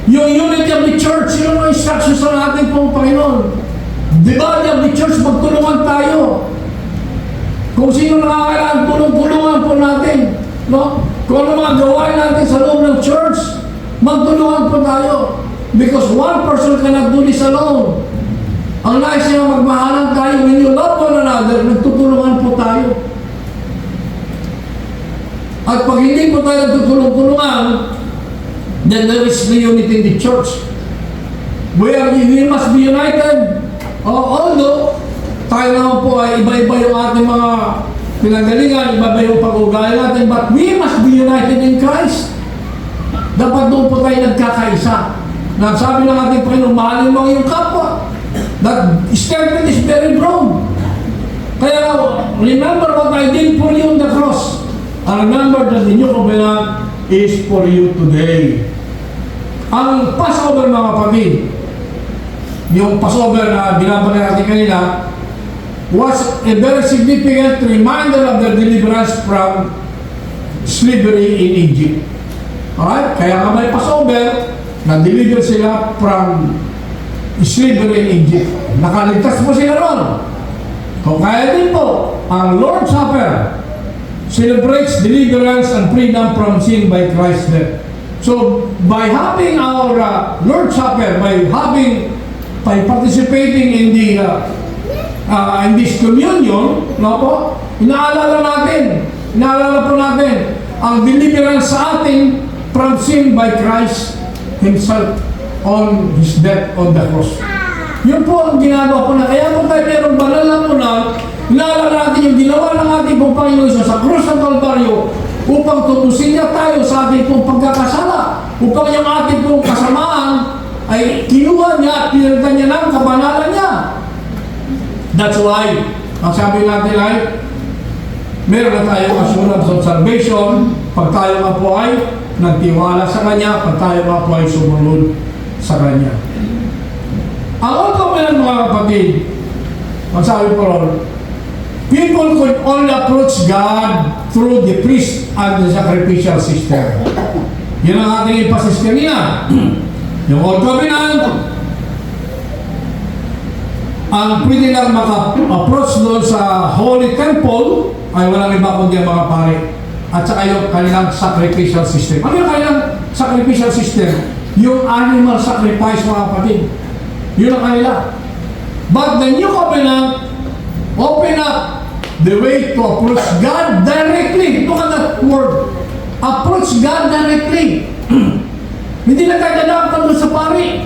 Yung unity of the church, yun ang instructions sa ating pong Panginoon. The body of the church, magtulungan tayo. Kung sino nakakailangan, tulong-tulungan po natin. No? Kung ano mga gawain natin sa loob ng church, magtulungan po tayo. Because one person cannot do this alone. Ang nais niya magmahalan tayo, when you love one another, nagtutulungan po tayo. At pag hindi po tayo nagtutulong-tulungan, then there is no unity in the church. We must be united. Although, tayo naman po ay iba-iba yung ating mga pinanggalingan, iba-iba yung pag-ugay natin, but we must be united in Christ. Dapat doon po tayo nagkakaisa. Nagsabi ng ating Panginoon, mahalin mo ang iyong kapwa. That statement is very broad. Kaya remember what I did for you on the cross. And remember that the new covenant is for you today. Ang Passover, mga kapatid, yung Passover na binabalik natin kanina, was a very significant reminder of their deliverance from slavery in Egypt. Alright? Kaya nga may Passover, na-deliver sila from slavery in Egypt. Nakaligtas po sila ron. Kung kaya din po, ang Lord's Supper celebrates deliverance and freedom from sin by Christ's death. So, by having our Lord's Supper, by participating in the in this communion, no po, inaalala po natin ang deliverance sa atin from sin by Christ Himself on His death on the cross. Yun po ang ginagawa po na. Kaya po tayo mayroong banal na po na inaalala natin yung ginawa ng ating pong Panginoon sa krus ng Kalbaryo upang tutusin niya tayo sa ating pong pagkakasala, upang yung ating pong kasamaan ay kinuha niya at pinalitan niya ng kabanalan niya. That's why, ang sabi natin ay, meron na tayong assurance of salvation pag tayo nga po ay nagtiwala sa Kanya, pag tayo nga po ay sumunod sa Kanya. Ang Old Covenant, mga kapatid, ang sabi po ron, people could only approach God through the priest and the sacrificial system. Yun ang ating emphasis kanina. Yung Old Covenant, ang pwede lang maka-approach doon sa Holy Temple ay walang iba kundi ang mga pare. At saka yung kanilang sacrificial system. Ano yung kanilang sacrificial system? Yung animal sacrifice, mga kapatid. Yun ang kanila. But the New Covenant open up the way to approach God directly. Look at that word. Approach God directly. Hindi na tayo dadaan doon sa pare.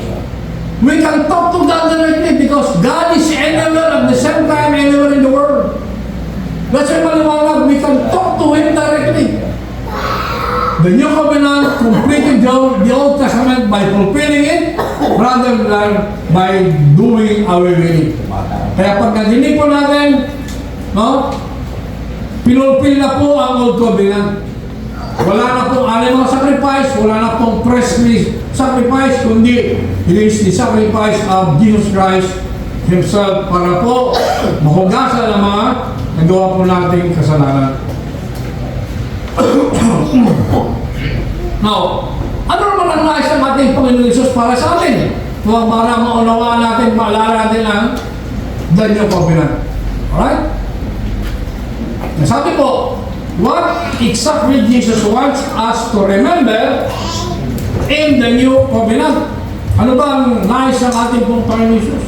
We can talk to God directly because God is anywhere at the same time, anywhere in the world. That's why maliwanag, we can talk to Him directly. The New Covenant completed the Old Testament by fulfilling it rather than by doing away with it. Kaya pag nadinig po natin, no, pinulpil na po ang Old Covenant. Wala na pong animal sacrifice, wala na pong priestly sacrifice, kundi it is the sacrifice of Jesus Christ Himself para po mahugasan ang mga nagawa po nating kasalanan. Now, ano naman ang nais ng ating Panginoon Jesus para sa atin? Para maunawaan natin, maalala natin ang the New Covenant. Alright? Nasabi po, what exactly Jesus wants us to remember in the New Covenant? Ano ba ang nais ng ating pong Panginoon Jesus?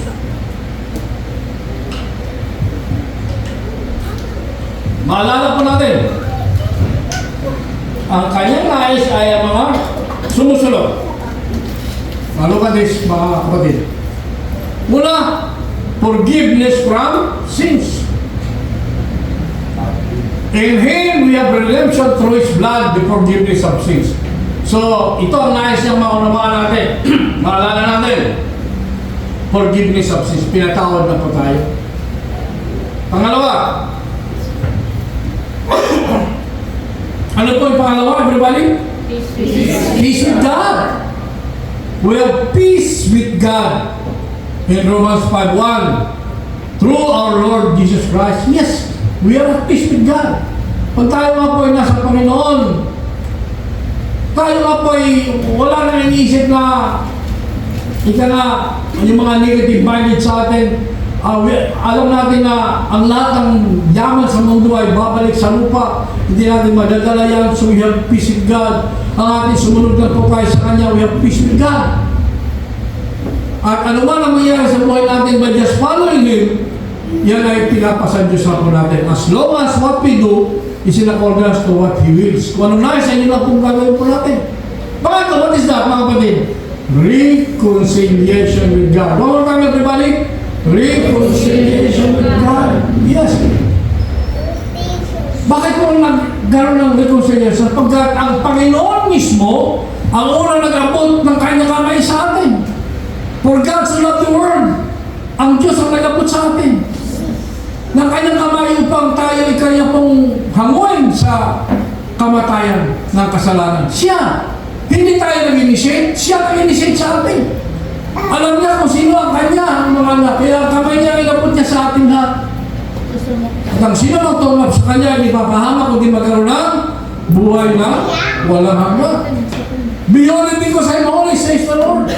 Maalala po natin. ang kanyang nais ay ang mga sumusunod. Look at this, mga kapatid. Muna, forgiveness from sins. In Him, we have redemption through His blood, the forgiveness of sins. So, ito ang nais niyang maunawaan natin. Maalala natin. Forgiveness of sins. Pinatawad na po tayo. Pangalawa. Ano po yung pangalawa, everybody? Peace with God. We have peace with God. In Romans 5:1, through our Lord Jesus Christ, yes, we are at peace with God. Pag tayo nga po ay nasa Panginoon, tayo nga po ay wala na iniisip na yung mga negative minded sa atin. Alam natin na ang lahat ng yaman sa mundo ay babalik sa lupa. Hindi natin madadala yan. So we have peace with God. Ang ating sumunod na po tayo sa Kanya, we have peace with God. At ano man ang mangyayari sa buhay natin by just following Him, yan ay pinapasan Diyos na po natin. As long as what we do is in accordance to what He wills. Kung ano nais, ay yun lang pong gagawin po natin. Bakit? What is that, mga kapatid? Reconciliation with God. One more time, everybody. Reconciliation with God. Yes. Bakit po nagkaroon ng reconciliation? Pagkat ang Panginoon mismo ang unang nag-abot ng kanyang kamay sa atin. For God so loved the world. Ang Diyos ang nag-abot sa atin ng kanyang kamay upang tayo ay kanya pong hanguin sa kamatayan ng kasalanan. Siya. Hindi tayo nag-initiate. Siya nag-initiate sa atin. Alam niya kung sino ang kanya, ang mga anak. Kaya ang kamay niya inabot niya sa ating lahat. At ang sino magtungap sa kanya, hindi papahamak kundi magkaroon ng buhay na walang hanggan. Beyond it because I'm holy, says the Lord.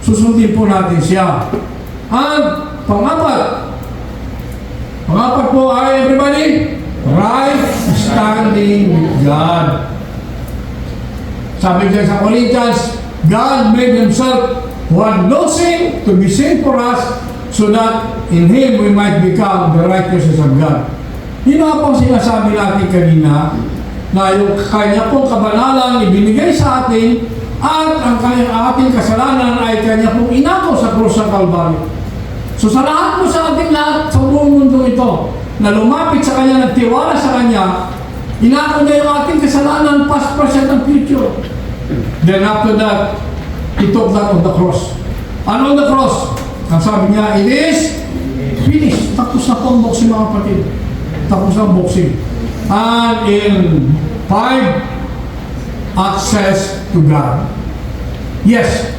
Susundin po natin siya. At pangapat po ay everybody, right standing with God. Sabi dyan sa Corinthians, God made Himself who had no sin to be sin for us, so that in Him we might become the righteousness of God. Yun nga pong sinasabi natin kanina, na yung kanya pong kabanalan ibinigay sa atin, at ang ating kasalanan ay kanya pong inako sa krus ng Kalbaryo. So sa lahat po sa ating lahat sa buong mundo ito, na lumapit sa kanya, nagtiwala sa kanya, inako niya yung ating kasalanan, past, present, and future. Then after that, He took that on the cross. And on the cross, ang sabi niya, it is finished. Tapos na po ang boxing, mga kapatid. Tapos na ang boxing. And in 5, access to God. Yes.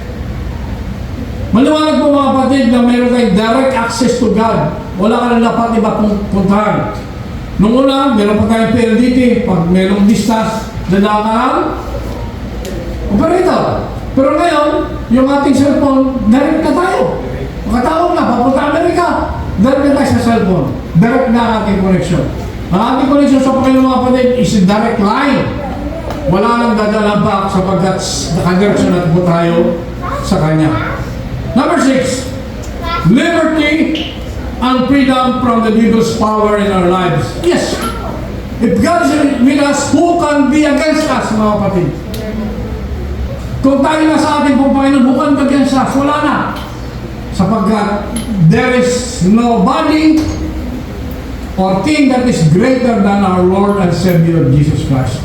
Maliwanag po, mga kapatid, na mayroon tayong direct access to God. Wala ka na dapat iba puntahan. Nung una, meron pa tayong PLDT. Pag mayroong distance, dadaan ka ng operator. Pero ngayon, yung ating cellphone, direct na tayo. Makatawag na, papunta Amerika, direct na tayo sa cellphone. Direct na ang ating connection. Ang ating connection sa Panginoon, mga kapatid, is a direct line. Wala nang dadala back sapagkat nakadireksyon na po tayo sa Kanya. Number 6, liberty and freedom from the devil's power in our lives. Yes. If God is with us, who can be against us, mga kapatid? Kung tayo na sa ating pong Panginoon, who can be against us? Wala na. Sapagkat there is nobody or thing that is greater than our Lord and Savior Jesus Christ.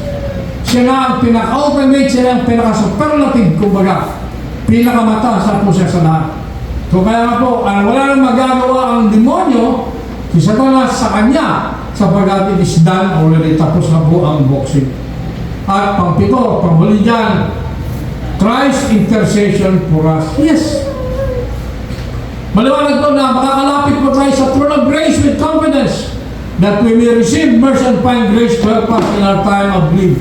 Siya na ang pinaka-ultimate, siya na ang pinaka-superlative, kumbaga, pinakamataas na po siya sa lahat. So kaya nga po, wala nang magagawa ang demonyo, si Satanas sa kanya, sapagkat it is done already, tapos na po ang boxing. At pang-pito, panghuli dyan, Christ's intercession for us. Yes. Maliwanag po na makakalapit po tayo sa throne of grace with confidence that we may receive mercy and find grace to help us in our time of need.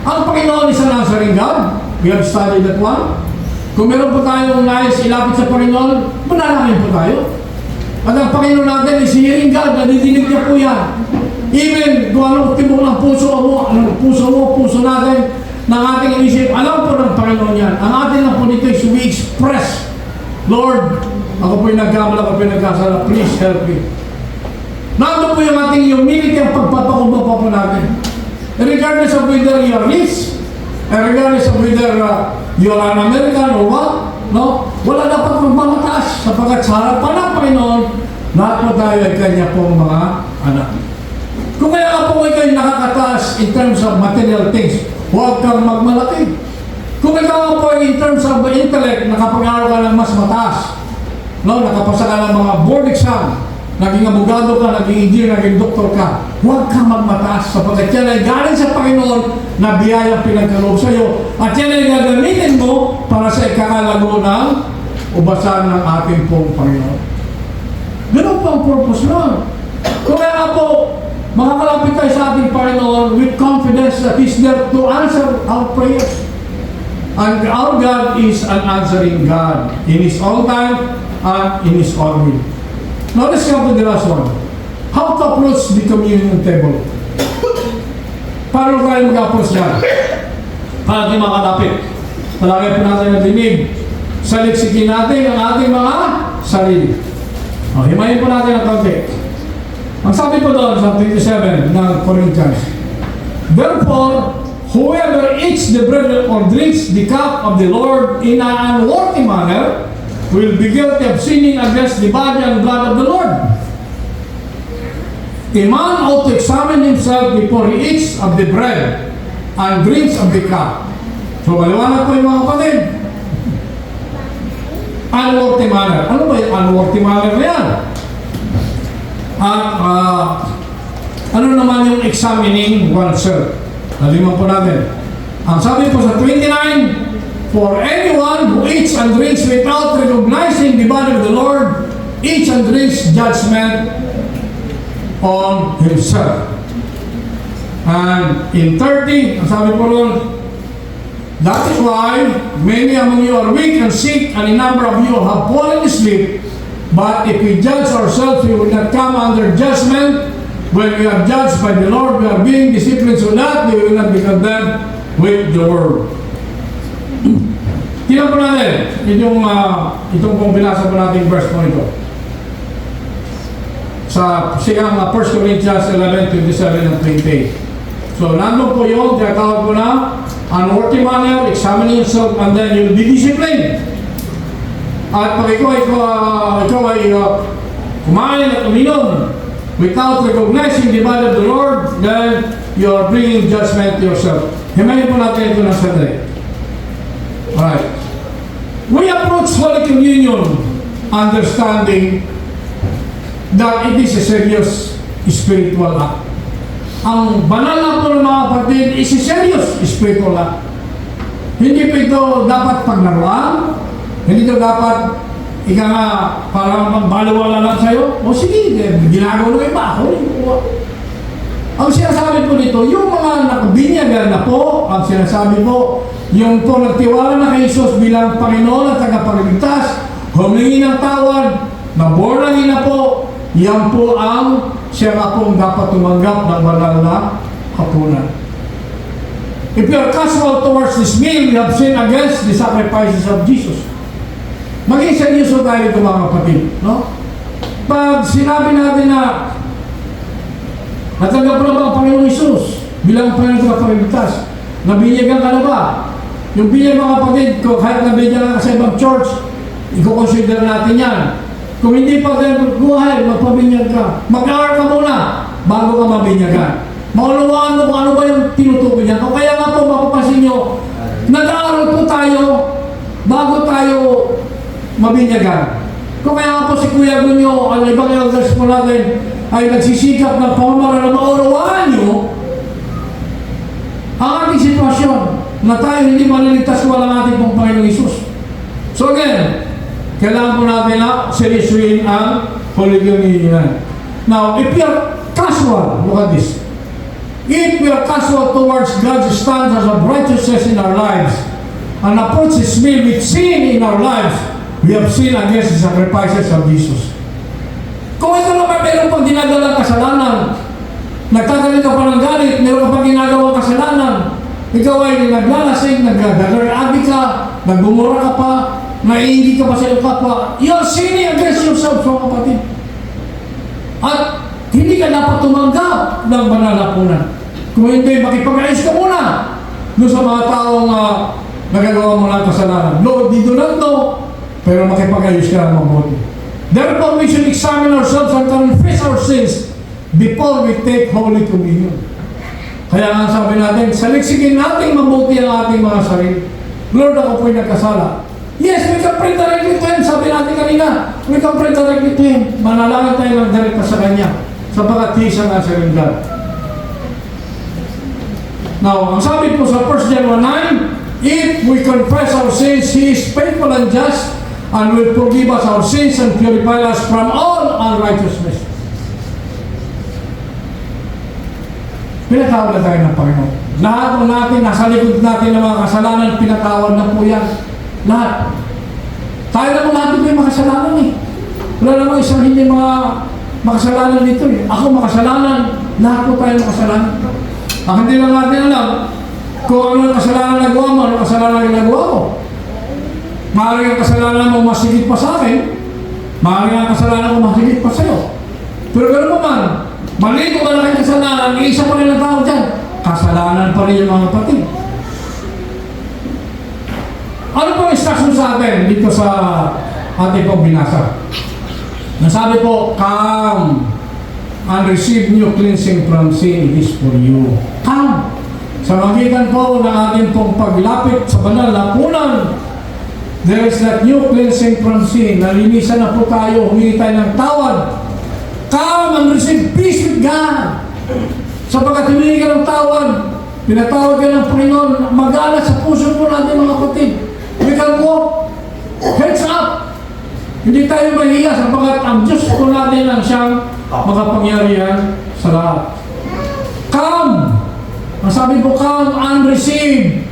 Ang Panginoon is a Nazarene God. We have studied that one. Kung meron po tayong nais ilapit sa Panginoon, manalangin po tayo. At ang Panginoon natin is hearing God. Nadidinig niya po yan. Even kung anong tibok ng puso mo, puso natin, ng ating inisip, alam po ng Panginoon yan. Ang atin lang po dito is we express, Lord, ako po'y nagkamala, ako po'y nagkasala, please help me. Nandun po yung ating humility, ang pagpapakumbaba po natin. Regardless of whether you are rich, regardless of whether you are an American or what, no? Wala dapat magmamataas sapagkat sa harapan ng Panginoon, lahat po tayo ay kanya pong mga anak. Kung kaya nga po kayo nakakataas in terms of material things, huwag kang magmalaki. Kung ikaw nga po ay in terms of intellect, nakapag-aral ka ng mas mataas, no? Nakapasa ka ng mga board exam, naging abogado ka, naging engineer, naging doktor ka, huwag kang magmataas sapagkat yan ay galing sa Panginoon na biyayang pinagkaloob sa iyo at yan ay gagamitin mo para sa ikakalago ng ubasan ng ating pong Panginoon. Ganun po ang purpose nun. Kung kaya nga po, makakalapit tayo sa ating Panginoon with confidence that He's there to answer our prayers. And our God is an answering God in His own time and in His own will. Now let's come to the last one. How to approach the communion table? Paano tayo mag-approach yan? Paano tayo makalapit? Palagay po natin ang dinig. Saliksikin natin ang ating mga sarili. Himayin po natin ang konti. Ang sabi po doon sa 27 ng Corinthians, therefore, whoever eats the bread or drinks the cup of the Lord in an unworthy manner will be guilty of sinning against the body and blood of the Lord. A man ought to examine himself before he eats of the bread and drinks of the cup. So, maliwanag po yung mga kapatid. Unworthy manner. Ano ba yung unworthy manner na yan? At ano naman yung examining oneself? Naliman po natin. Ang sabi po sa 29, for anyone who eats and drinks without recognizing the body of the Lord, eats and drinks judgment on himself. And in 30, ang sabi po ron, that is why many among you are weak and sick, and a number of you have fallen asleep. But if we judge ourselves, we will not come under judgment. When we are judged by the Lord, we are being disciplined so that we will not be condemned with the world. Tingnan po natin itong pong binasa po natin verse po ito. Sa siyang 1 Corinthians 11, 27 and 28. So, nandun po yun, tinatawag po na unworthy manner, examining yourself, and then you'll be disciplined. At pag ikaw ay kumain at uminom without recognizing the body of the Lord, then you are bringing judgment to yourself. Himayin po natin ito ng sandali. Alright. We approach Holy Communion understanding that it is a serious spiritual act. Ang banal na po ng mga kapatid is a serious spiritual act. Hindi po ito dapat paglaruan. Hindi ito dapat ika nga parang pambaliwala lang sa'yo. O sige, ginagawa ng iba ako. Ang sinasabi po dito, yung mga nakabinyagan na po, ang sinasabi po, yung po nagtiwala na kay Jesus bilang Panginoon at tagapagligtas, humingi ng tawad, na born again na po, yan po ang siya nga pong dapat tumanggap ng banal na hapunan. If you are casual towards this meal, we have sinned against the sacrifices of Jesus. Maging seryoso tayo ito mga kapatid, no? Pag sinabi natin na natanggap na ba ang Panginoong Jesus bilang Panginoon sa pagligtas, nabinyagan ka na ba? Yung binyag mga kapatid, kahit nabinyagan ka sa ibang church, i-consider natin yan. Kung hindi pa tayo buhay, magpabinyag ka. Mag-aaral ka muna bago ka mabinyagan. Maunawaan mo kung ano ba yung tinutukoy niya. Kung kaya nga po mapapansin nyo, nag-aaral po tayo bago tayo mabinyagan. Kung kaya nga po si Kuya Gunyo, ang ibang elders po natin, ay nagsisikap ng pamamaraan na maunawaan nyo ang ating sitwasyon na tayo hindi maliligtas kung walang ating pong Panginoong Isus. So again, kailangan po natin na seryosuin ang Holy Communion. Now, if we are casual, look at this. If we are casual towards God's standards of righteousness in our lives and approach His meal with sin in our lives, we have sinned against the sacrifices of Jesus. Kung ito naman meron pang ginagalang kasalanan, nagkagalit ka pa ng galit, meron ka pang ginagawang kasalanan, ikaw ay naglalasing, nagdadarabi ka, nagbumura ka pa, naiingi ka pa sa iyong kapwa, you are sinning against yourself, mga kapatid. At hindi ka dapat tumanggap ng banal na hapunan. Kung hindi, makipag-ayos ka muna. doon sa mga taong nagagawa mo ng kasalanan. Lord, we do not know, pero makipag-ayos ka ng mabuti. Therefore, we should examine ourselves and confess our sins before we take Holy Communion. Kaya nga sabi natin, saliksikin natin mabuti ang ating mga sarili. Lord, ako po'y nagkasala. Yes, we can pray directly to Him. Sabi natin kanina, we can pray directly to Him. Manalangin tayo ng direkta sa Kanya. Sapagat He is an answering God. Now, ang sabi po sa 1 John 1:9, if we confess our sins, He is faithful and just and will forgive us our sins and purify us from all unrighteousness. Pinatawad na tayo ng Panginoon. Lahat ng natin, nasa likod natin ng mga kasalanan, pinatawad na po yan. Lahat. Tayo naman natin po yung makasalanan eh. Wala namang isang hindi mga makasalanan dito eh. Ako makasalanan, lahat po tayo makasalanan. Ang hindi lang natin alam kung ano ang kasalanan na nagawa mo, ano ang kasalanan na nagawa mo. Maaaring ang kasalanan mo masigit pa sa akin, maaaring ang kasalanan mo masigit pa sa'yo. Pero gano'n pa man, mali kung malaking kasalanan, iisa pa rin ang tao dyan. Kasalanan pa rin yung mga kapatid. Ano pong instruction sa atin dito sa ating pong binasa? Nasabi po, come and receive new cleansing from sin, it is for you. Come! Sa magitan po ng ating pong paglapit sa banal na punan, there is that new cleansing from sin. Nalinisan na po tayo, humingi tayo ng tawad. Come and receive peace with God. Sapagkat humingi ka ng tawad, pinatawad ka ng Panginoon, mag-aala sa puso po natin mga kapatid. We can walk heads up. Hindi tayo mahiya sapagkat ang Diyos po natin ang siyang makapangyarihan sa lahat. Come! Ang sabi po, come and receive.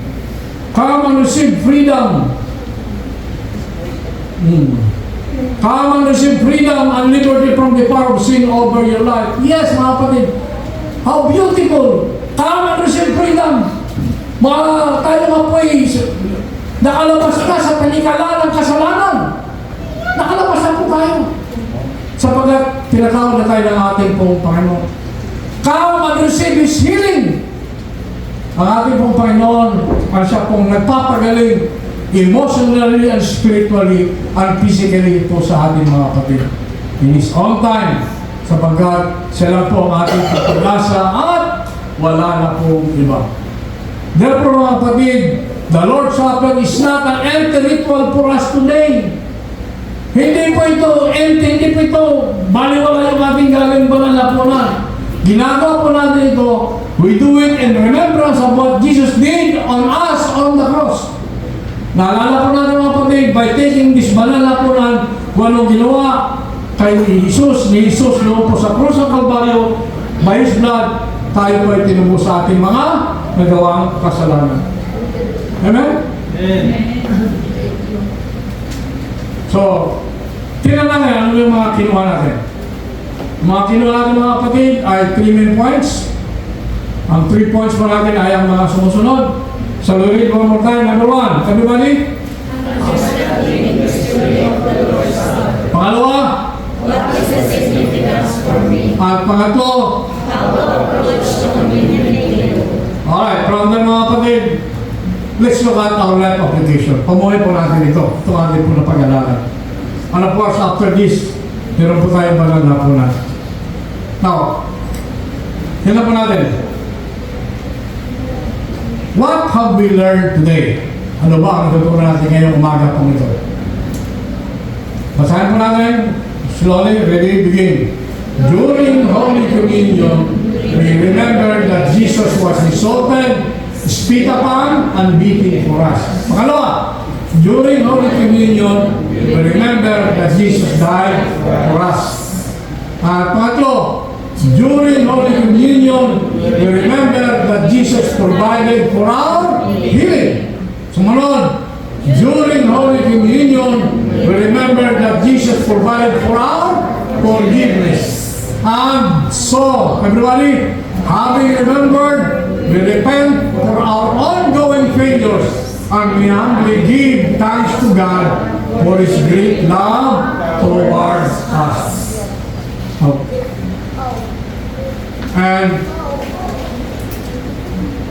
Come and receive freedom. Come and receive freedom and liberty from the power of sin over your life. Yes, mga kapatid. How beautiful! Come and receive freedom. Tayo nga po nakalabas na sa panikalan ng kasalanan. Nakalabas na po tayo. Sapagat pinatawad na tayo ng ating pong Panginoon. Come and receive His healing. Ang ating pong Panginoon, siya pong nagpapagaling emotionally and spiritually and physically po sa ating mga kapatid. In His own time, sapagkat siya lang po ang ating pag-asa at wala na pong iba. Therefore mga kapatid, the Lord's Supper is not an empty ritual for us today. Hindi po ito empty, hindi po ito baliwala yung ating gagawin banal na punan. Ginagawa po natin ito, we do it in remembrance of what Jesus did on us on the cross. Naalala po natin mga kapatid, by taking this banal na punan, kung anong ginawa kay Jesus, ni Jesus noon po sa krus ng Kalbaryo, by His blood, tayo po ay tinubos sa ating mga nagawang kasalanan. Amen? Amen. So, tingnan natin ano yung mga kinuha natin. Mga kinuha natin mga kapatid ay 3 main points. Ang 3 points po natin ay ang mga sumusunod. So, we'll read one more time. Number 1, everybody? Pangalawa? What is the significance for me? At pangatlo? How to approach the communion daily? Alright, from there mga kapatid, let's look at our life application. Pamuhay po natin ito. Ito atin po na pag-alalan. And of course, after this, meron po tayong banal na po natin. Now, yun na po natin. What have we learned today? Ano ba ang natutunan natin ngayong umaga po ito? Basahin po natin. Slowly, ready, begin. During Holy Communion, we remember that Jesus was insulted, spit upon, and beaten for us. Pangalawa, during Holy Communion, we remember that Jesus died for us. At pangatlo, during Holy Communion, we remember that Jesus provided for our healing. Sumunod, during Holy Communion, we remember that Jesus provided for our forgiveness. And so, everybody, having remembered, we repent for our ongoing failures and we humbly give thanks to God for His great love towards us. And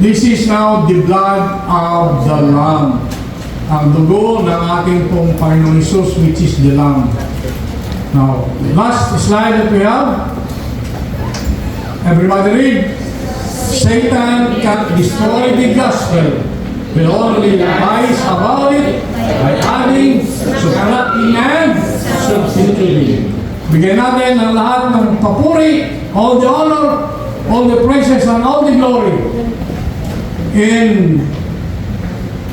This is now the blood of the Lamb. Ang dugo ng ating pong Panginoon Jesus, which is the Lamb. Now, last slide that we have. Everybody read. Satan can destroy the gospel. Will only lies about it by adding, subtracting, and substituting. Bigyan natin ang lahat ng papuri, all the honor, all the praises, and all the glory. In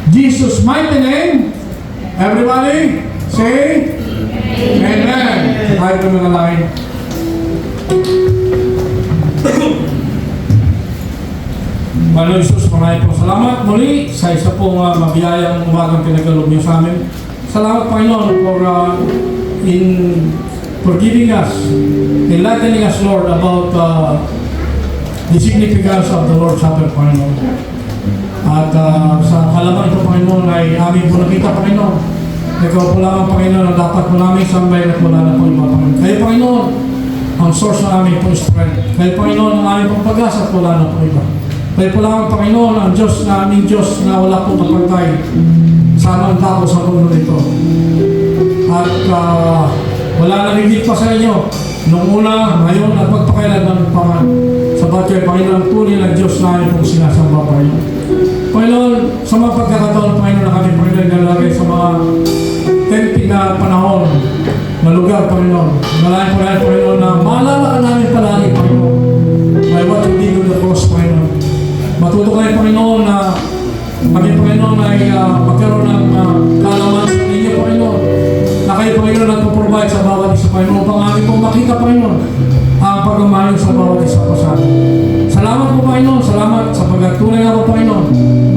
Jesus' mighty name, everybody say, Amen. Tayo po mga line. Panginoon Jesus, maraming pong salamat muli sa isa pong mabiyayang umagang pinagkaloob niyo sa amin. Salamat Panginoon for giving us, enlightening us Lord about the significance of the Lord's Supper Panginoon. At sa kalaman ito Panginoon ay aming po nakita Panginoon. Ikaw po lamang Panginoon na dapat po namin sambay at wala na po iba Panginoon. Kayo Panginoon ang source ng aming pong strength. Kayo Panginoon ang aming pong pag-asa at wala na po iba. Kayo po lamang Panginoon ang Diyos na aming Diyos na wala pong kapagtay sa amang tao sa mundo nito. At wala nang higit pa sa inyo nung una, ngayon at magpakailanman paman. Sabat kayo Panginoon tunay na Diyos na aming pong sinasamba Panginoon. Panginoon, sa mga pagkakataon Panginoon na kami Panginoon nalagay sa mga tempting na panahon na lugar Panginoon. Malaking Panginoon na maalala ka namin palagi Panginoon. May what you did on the cross Panginoon. Matuto kayo Panginoon na kami Panginoon ay magkaroon ng kaalaman sa inyo Panginoon. Na kayo Panginoon nagpo-provide sa bawat isa Panginoon. Upang aming pong makita Panginoon ang pagmamahal sa bawat isa po sa amin. Salamat po Panginoon. Salamat sa pagkatunay nga po Panginoon.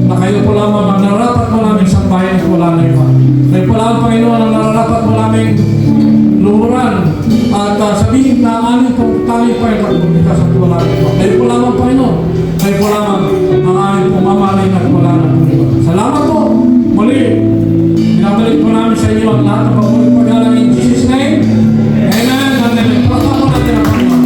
Na kayo po lamang ang nararapat mo namin sa bayan at wala na iba. Kayo po lamang Panginoon ang nararapat mo namin lumuran at sabihin na aming pong tanging Panginoon sa wala na iba. Kayo po lamang Panginoon. Kayo po lamang ang aming pong mamahalin at wala na iba. Salamat po. Muli, binabalik po namin sa inyo ang lahat ng pagpagalang in Jesus' name. Amen. Amen. Pagpapagalang natin ang Panginoon.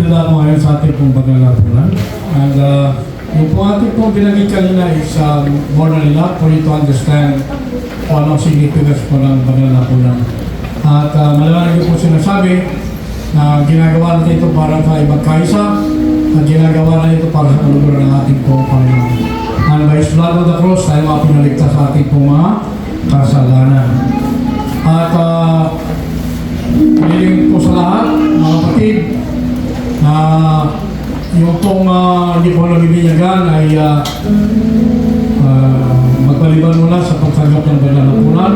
handa po ngayon sa ating pong paglalatunan. And yung po ating pong binagay kanina is more than enough for you to understand kung anong significance po ng paglalatunan. At malaman niyo po sinasabi na ginagawa natin ito para sa ibang kaisa at ginagawa natin ito para sa kaluguran ng ating pong Panginoon. And by His blood on the cross, tayo mga pinaligtas sa ating pong mga kasalanan. At hiling po sa lahat, mga kapatid, na yung pong hindi po nabibinyagan ay magpaliban muna sa pagtanggap ng banal na punan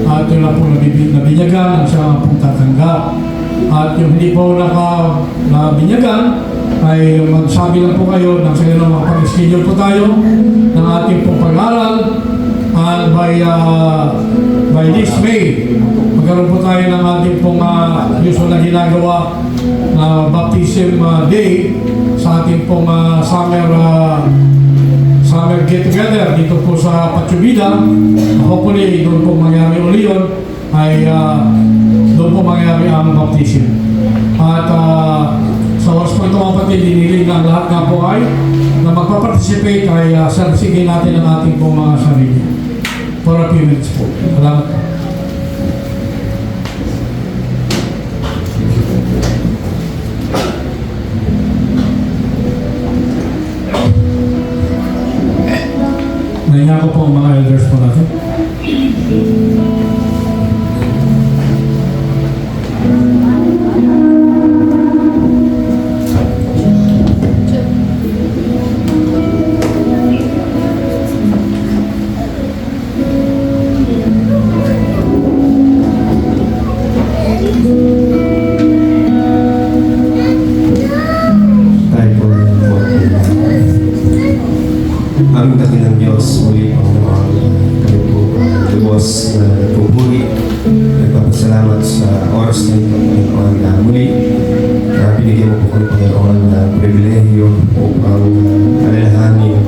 at yun na po nabinyagan ang siya pong tatanggap. At yung hindi po nabinyagan ay magsabi lang po kayo ng sige na makapag-schedule po tayo ng ating pong pag-aaral. And by this May, magkaroon po tayo ng ating pong usual na ginagawa na baptism day sa ating pong summer get-together dito po sa Pachubida. Hopefully, doon po mangyari uli yun, ay doon po mangyari ang baptism. At sa oras po ito mga kapatid, dinilig ng lahat nga po ay na magpaparticipate ay sarsigin natin ang ating pong mga sarili. For a few minutes po. Salamat po. Nahiya ko po ang mga elders po natin. Tayo po aming dakilang Diyos, muli Panginoon, kami po lubos na nagpupuri, nagpapasalamat sa oras na ito, Panginoon, na muli na binigyan mo po kami, Panginoon, na pribilehyo upang alalahanin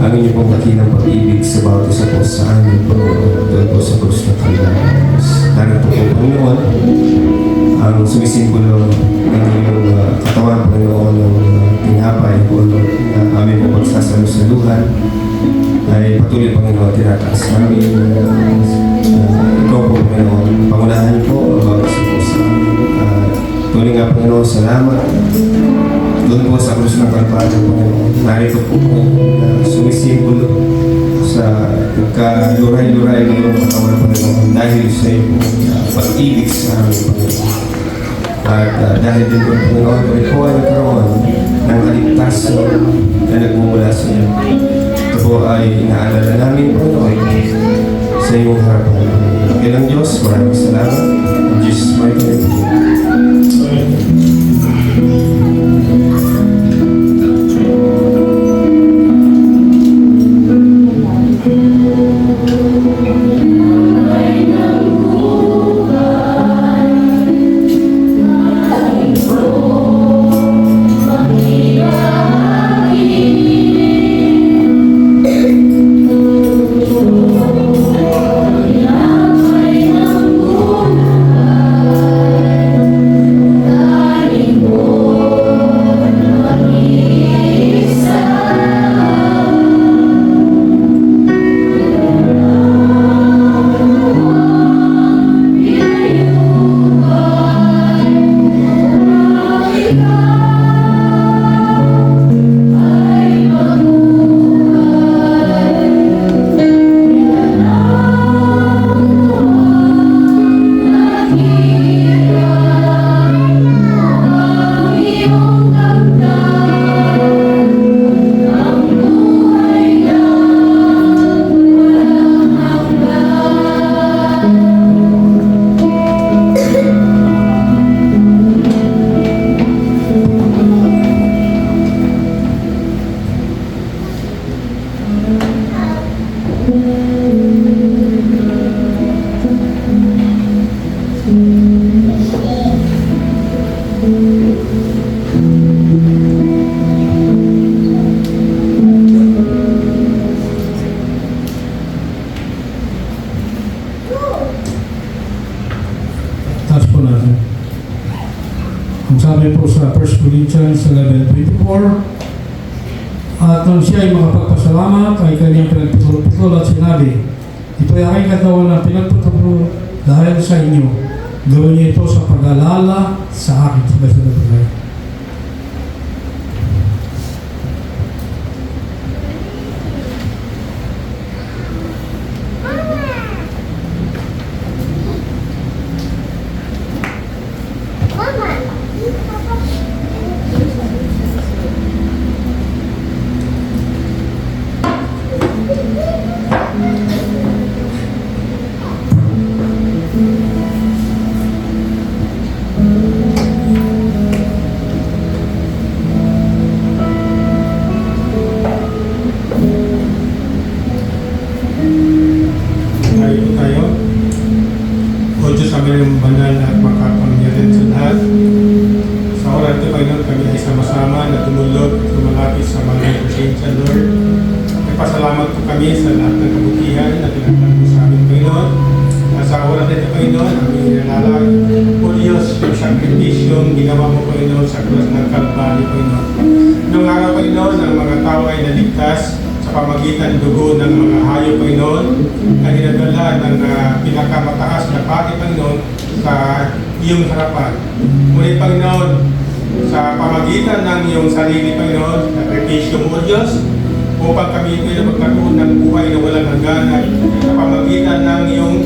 ang inyong pong dakilang pag-ibig sa bawat isa po sa amin, Panginoon, doon po sa krus ng kanilang. Narito po, Panginoon, ang sumisimbolo ng inyong katawan, Panginoon, ng tinapay o na aming po pagsasalusaluhan ay patuloy, Panginoon, tinataas namin. Ikaw po, Panginoon, pangunahan po ang bawat isa po sa amin. Tuloy nga, Panginoon, salamat. Doon po sa krus ng Kalbaryo, Panginoon. Narito po, Panginoon, na sumisimbolo sa kaluray-luray ng iyong katawan, Panginoon, dahil sa iyong pag-ibig sa amin, Panginoon. At dahil din po, Panginoon, kami po ay nagkaroon ng kaligtasan na nagmumula sa iyo. Ito po ay inaalala namin, Panginoon, sa iyong harapan. Kailang Diyos, maraming salamat. In Jesus' mighty name. sa 1 Corinthians 11:24. At nang siya ay makapagpasalamat ay kanyang pinagputol at sinabi, ito ay aking katawan na pinagputol dahil sa inyo. Gawin niyo ito sa pag-alala sa akin. Sabay-sabay. Tayo tayo. O Diyos, kami ng banal at makapangyarihan sa lahat. Sa oras ito, Panginoon, kami ay sama-sama na tumulog at lumalapit sa mga presensya, Lord. Nagpasalamat po kami sa lahat ng kabutihan na tinatag mo sa amin, Panginoon. Sa oras ito, Panginoon, kami nilalag. O Diyos, yung sakripisyong ginawa mo, Panginoon, sa krus ng Kalbaryo, Panginoon. Noong araw, Panginoon, ang mga tao ay naligtas sa pamagitan dugo ng mga hayop, Panginoon, na dinadala ng pinakamataas na pati, Panginoon, sa iyong harapan. Ngunit, Panginoon, sa pamagitan ng iyong sarili, Panginoon, sakripisyo mo, Diyos, upang kami ito'y magkaroon ng buhay na walang hangganan sa pamagitan ng iyong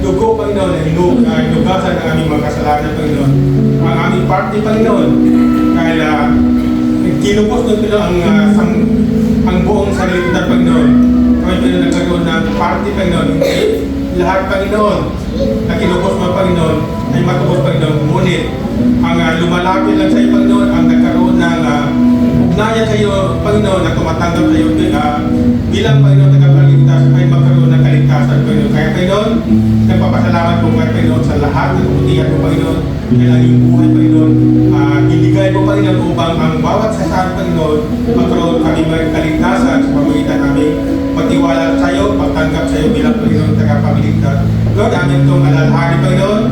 dugo, Panginoon, na hinugasan ang aming mga kasalanan, Panginoon. Ang aming party, Panginoon, dahil kinupos ng Panginoon ang buong sarili ng Panginoon. Kami Panginoon nagkaroon ng party, Panginoon. Hindi lahat, Panginoon, na kinupos mo, Panginoon, ay matubos, Panginoon. Ngunit, ang lumalapit lang sa iyo, Panginoon, ang nagkaroon ng ugnayan sa iyo, Panginoon, na tumatanggap sa iyo bilang, Panginoon, tagapagligtas, ay magkaroon ng kaligtasan, Panginoon. Kaya, Panginoon, nagpapasalamat po kayo, Panginoon, sa lahat ng kabutihan mo, Panginoon. Kaya lang yung buhay, Panginoon, binigay mo, Panginoon, upang ang bawat sasaan, Panginoon, magkaroon kami may kaligtasan sa pamagitan namin magtiwala sa iyo, pagtanggap sa iyo bilang, Panginoon, tagapagligtas. Lord, amin itong alalhari, Panginoon,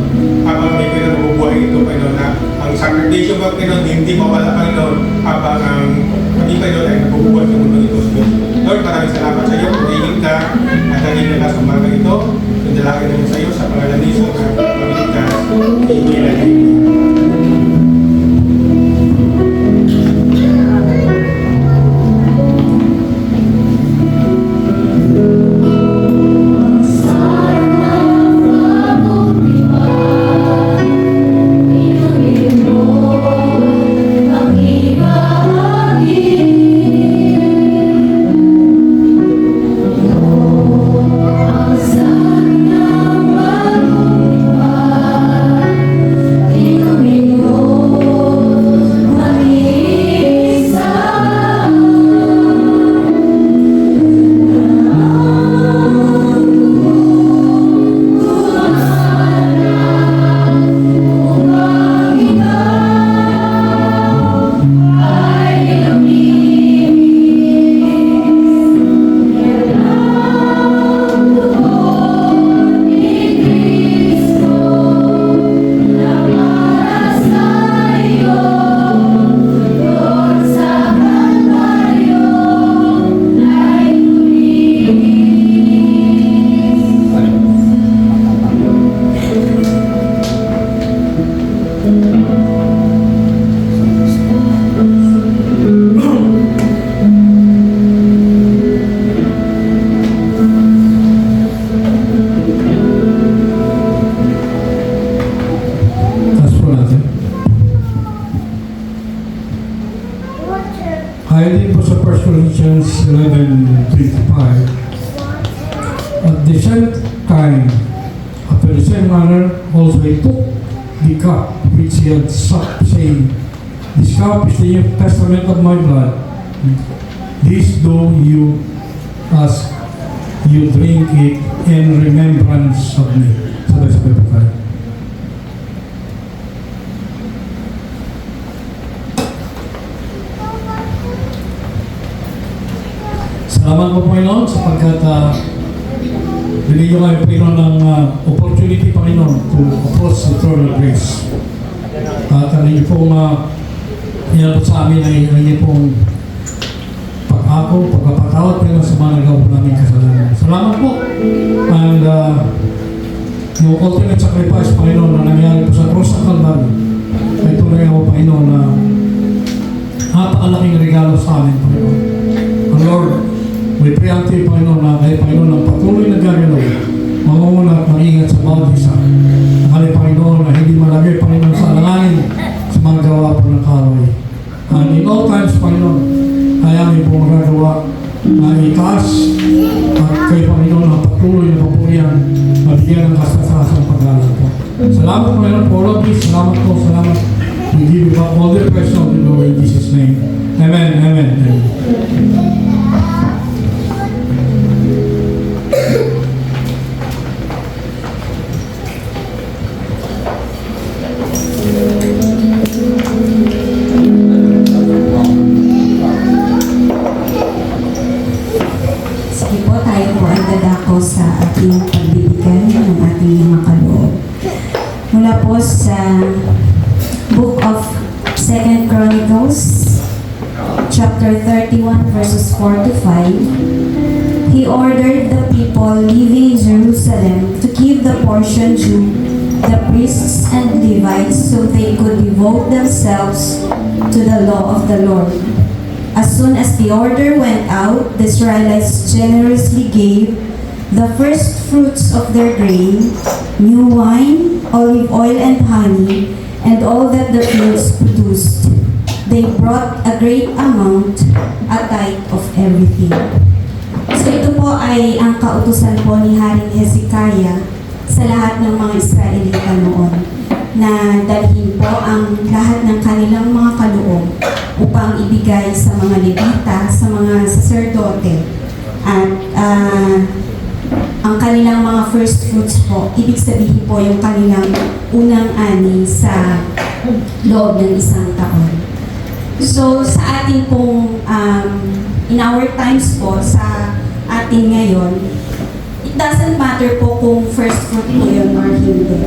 habang may Panginoon mabubuhay ito, Panginoon, na ang sakripisyo mo, Panginoon, hindi mawala, Panginoon, habang ang kami, Panginoon, ay nabubuhay sa mundo ito. Lord, maraming salamat sa iyo, pagiging ka, at naging na sa umaga ito. Dalangin namin sa iyo sa pangalan ni Jesus at pagligtas. Amen and amen. Ayon po sa 1 Corinthians 11:25, at the same time, after the same manner, also he took the cup which he had supped, saying, this cup is the New Testament of my blood. This do you as you drink it in remembrance of me. Sabay-sabay po tayo. Salamat po, Panginoon, sapagkat binigyan kayo, Panginoon, ng opportunity, Panginoon, to approach the throne of grace. At niyo pong inabot sa amin ay ang inyo pong pag-ako, pagpapatawad pero sa mga nagawa po namin kasalanan. Salamat po. And yung ultimate sacrifice, Panginoon, na nangyari po sa cross ng Calvary, ay tunay ako, Panginoon, na napakalaking regalo sa amin, Panginoon. And Lord, we pray unto you, Panginoon, na kayo, Panginoon, ang patuloy na gagalaw, mangunguna at mag-ingat sa bawat isa. Nakali, Panginoon, na hindi malagay, Panginoon, sa alanganin sa mga gawa po ng kaaway. And in all times, Panginoon, ay aming po magagawa na itaas at kayo, Panginoon, ang patuloy na papurihan, mabigyan ng kasasasang pag-alam po. Salamat, Panginoon, for all of this. Salamat po, salamat. We give you back all the praise of the Lord in Jesus' name. Amen, amen, amen. Sige po, tayo po ay dadako sa ating pagbibigay ng ating mga kaloob. Mula po sa Book of 2 Chronicles, chapter 31, verses 4 to 5, he ordered the people living in Jerusalem to give the portion due the priests and Levites so they could devote themselves to the law of the Lord. As soon as the order went out, the Israelites generously gave the first fruits of their grain, new wine, olive oil, and honey, and all that the fields produced. They brought a great amount, a tithe of everything. So ito po ay ang kautusan po ni Haring Hezekiah sa lahat ng mga Israelita noon, na dalhin po ang lahat ng kanilang mga kaloob upang ibigay sa mga Levita, sa mga saserdote. At ang kanilang mga first fruits po, ibig sabihin po yung kanilang unang ani sa loob ng isang taon. So sa ating pong, in our times po, sa atin ngayon, it doesn't matter po kung first fruit po yun or hindi.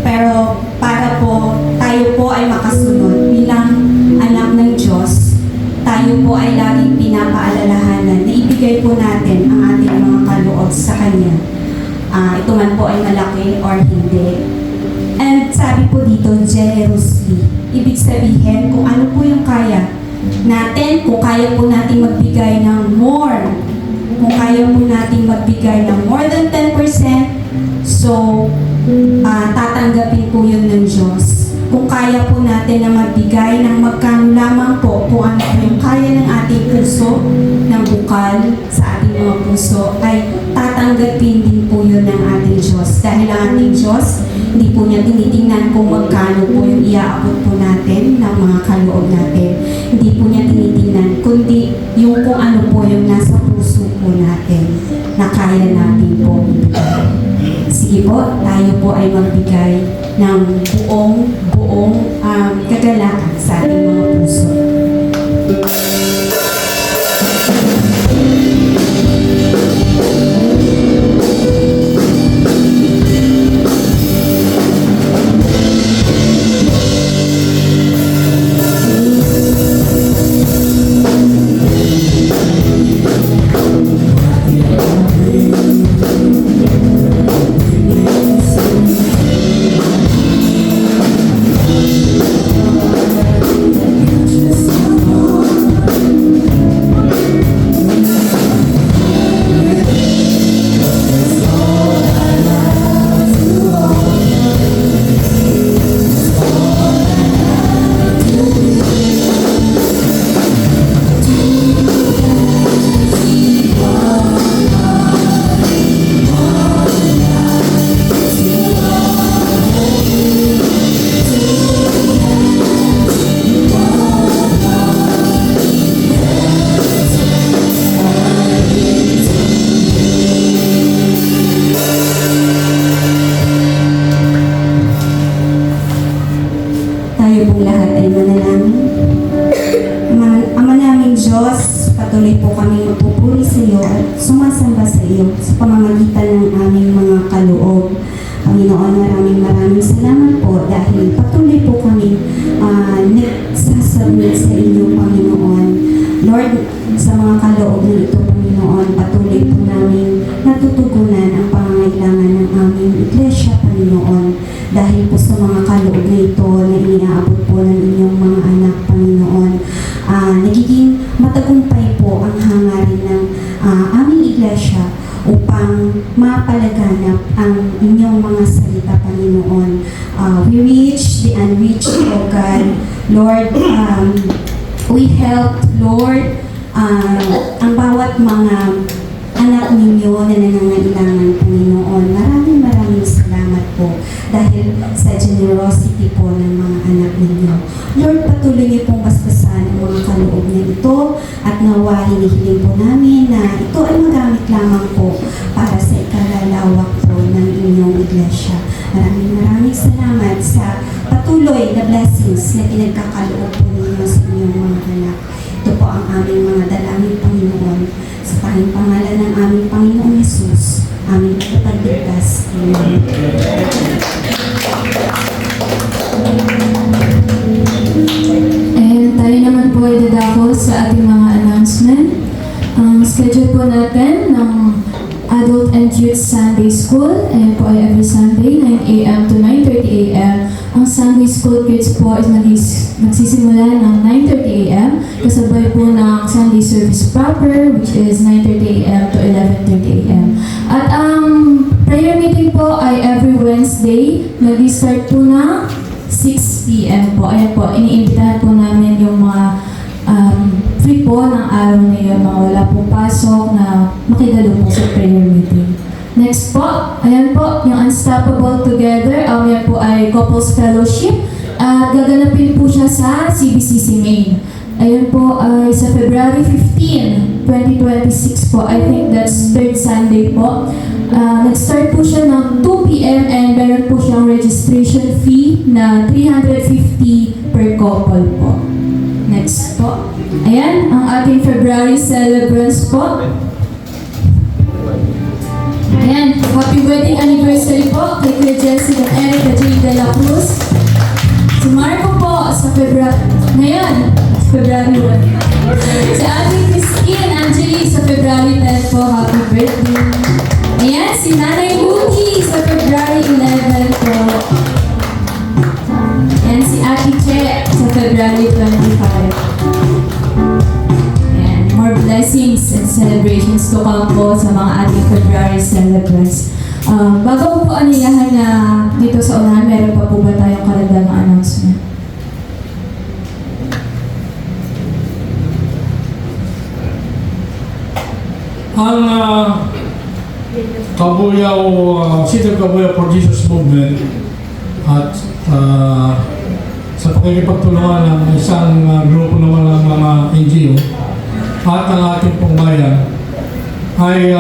Pero para po tayo po ay makasunod bilang anak ng Diyos, tayo po ay laging pinapaalalahanan na ibigay po natin ang ating mga kaloob sa Kanya. Ito man po ay malaki or hindi. And sabi po dito, generously. Ibig sabihin kung ano po yung kaya natin, kung kaya po natin magbigay ng more, kung kaya po natin magbigay ng more than 10%, so tatanggapin po yun ng Diyos. Kung kaya po natin na magbigay ng magkano lamang po, kung ano po yung kaya ng ating puso, ng bukal sa ating mga puso, ay tatanggapin din po yun ng ating Diyos. Dahil ang ating Diyos, hindi po niya tinitingnan kung magkano po yung iaabot po natin ng mga kaloob natin. Hindi po niya tinitingnan, kundi yung kung ano po yung nasa puso po natin na kaya natin po ibigay. Sige po, tayo po ay magbigay ng buong kagalakan sa ating mga puso. Patuloy po kami magpupuri sa iyo at sumasamba sa iyo sa pamamagitan ng aming mga kaloob. Panginoon, maraming salamat po dahil patuloy po kami nagsasalamat isasubmit sa inyo, Panginoon. Lord, sa mga kaloob na ito, Panginoon, patuloy po namin natutugunan ang pangangailangan ng aming iglesia, Panginoon. Dahil po sa mga kaloob na ito na iniaabot po ng inyong mga anak, Panginoon, nagiging matagumpay po ang hangarin ng aming iglesia upang mapalaganap ang inyong mga salita, Panginoon. We reach the unreached, O God. Lord, we help, Lord, ang bawat mga anak ninyo na nangangailangan, Panginoon. Maraming salamat po dahil sa generosity po ng mga anak ninyo. Lord, patuloy niyo pong basbasan ang mga kaloob na ito at nawa hinihiling po namin na ito ay magamit lamang po para sa ikalalawak po ng inyong iglesia. Maraming salamat sa patuloy na blessings na pinagkakaloob po ninyo sa inyong mga anak. Ito po ang aming mga dalangin, Panginoon. Sa tanging pangalan ng aming Panginoong Yesus, aming tagapagligtas. Amen. And tayo naman po ay dadako sa ating mga announcement. Ang schedule po natin ng Adult and Youth Sunday School, ayan po ay every Sunday, 9 a.m. to 9:30 a.m. Ang Sunday School Kids po is magsisimula ng 9:30 a.m. kasabay po ng Sunday Service proper, which is 9:30 a.m. to 11:30 a.m. At ang prayer meeting po ay every Wednesday, nag-start po na 6 p.m. po. Ayan po, iniimbitahan po namin yung mga free po ng araw na yun, mga wala pong pasok na makidalo po sa prayer meeting. Next po, ayan po, yung Unstoppable Together, yan po ay Couples Fellowship. At gaganapin po siya sa CBCC Main. Ayun po ay sa February 15, 2026 po. I think that's third Sunday po. Nag-start po siya ng 2 p.m. and meron po siyang registration fee na 350 per couple po. Next po. Ayan, ang ating February celebrants po. Ayan, happy wedding anniversary po kay Kuya Jessie and Erica J. De La Cruz. Si Marco po sa February 1. Si ating Christine Angeli sa February 10 po, happy birthday. Ayan, si Nanay Luki sa February 11 po. Ayan, si Ate Che sa February 25. More blessings and celebrations to come po sa mga ating February celebrants. Bago po anilahan na dito sa unahan, meron pa po ba tayong karagdagang announcement? Ang City of Cabuyao for Jesus Movement at sa pakikipagtulungan ng isang grupo naman ng mga NGO at ang ating pong bayan ay